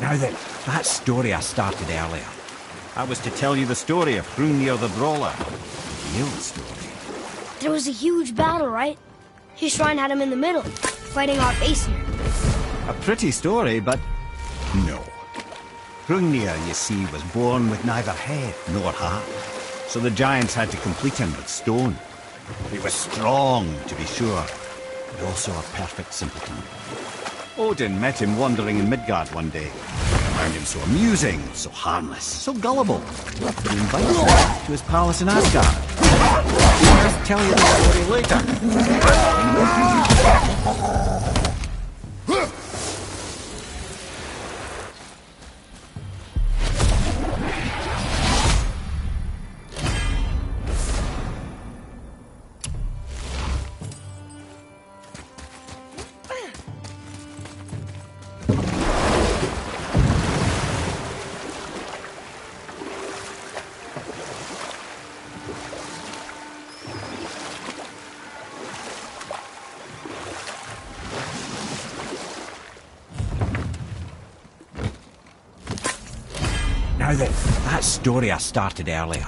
Now then, that story I started earlier. I was to tell you the story of Hrungnir the Brawler. The real story. There was a huge battle, right? His shrine had him in the middle, fighting off Aesir. A pretty story, but no. Hrungnir, you see, was born with neither head nor heart. So the giants had to complete him with stone. He was strong, to be sure, but also a perfect simpleton. Odin met him wandering in Midgard one day. Found him so amusing, so harmless, so gullible. That he invited him to his palace in Asgard. I'll tell you the story later. Now then, that story I started earlier.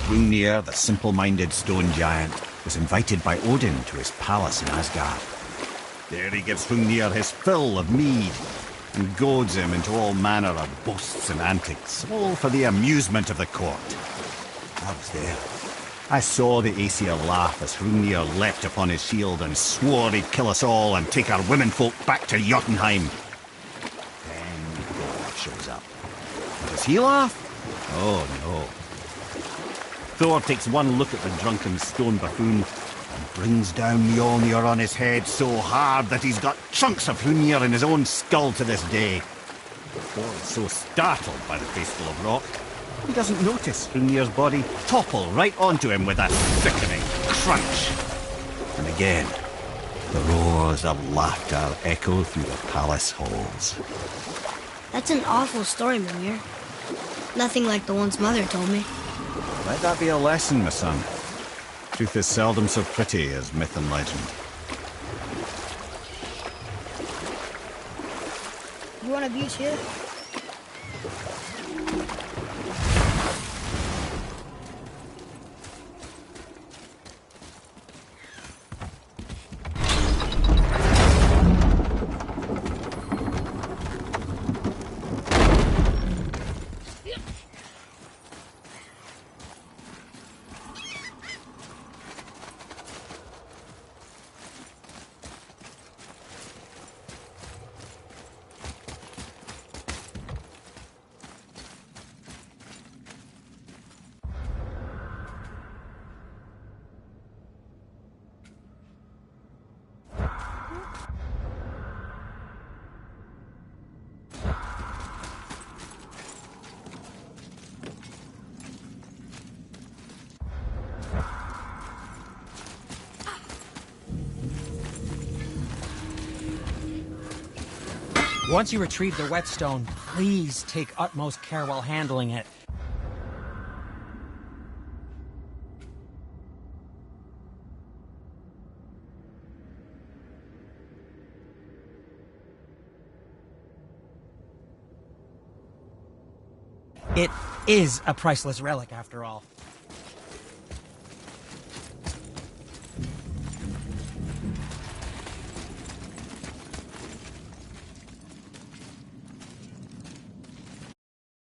Hrungnir, the simple-minded stone giant, was invited by Odin to his palace in Asgard. There he gives Hrungnir his fill of mead, and goads him into all manner of boasts and antics, all for the amusement of the court. I was there. I saw the Aesir laugh as Hrungnir leapt upon his shield and swore he'd kill us all and take our womenfolk back to Jotunheim. Then Thor shows up. Does he laugh? Oh, no. Thor takes one look at the drunken stone buffoon and brings down Mjolnir on his head so hard that he's got chunks of Hrungnir in his own skull to this day. Thor is so startled by the face full of rock, he doesn't notice Hrungnir's body topple right onto him with a sickening crunch. And again, the roars of laughter echo through the palace halls. That's an awful story, Mimir. Nothing like the ones Mother told me. Let that be a lesson, my son. Truth is seldom so pretty as myth and legend. You want a beach here? Once you retrieve the whetstone, please take utmost care while handling it. It is a priceless relic, after all.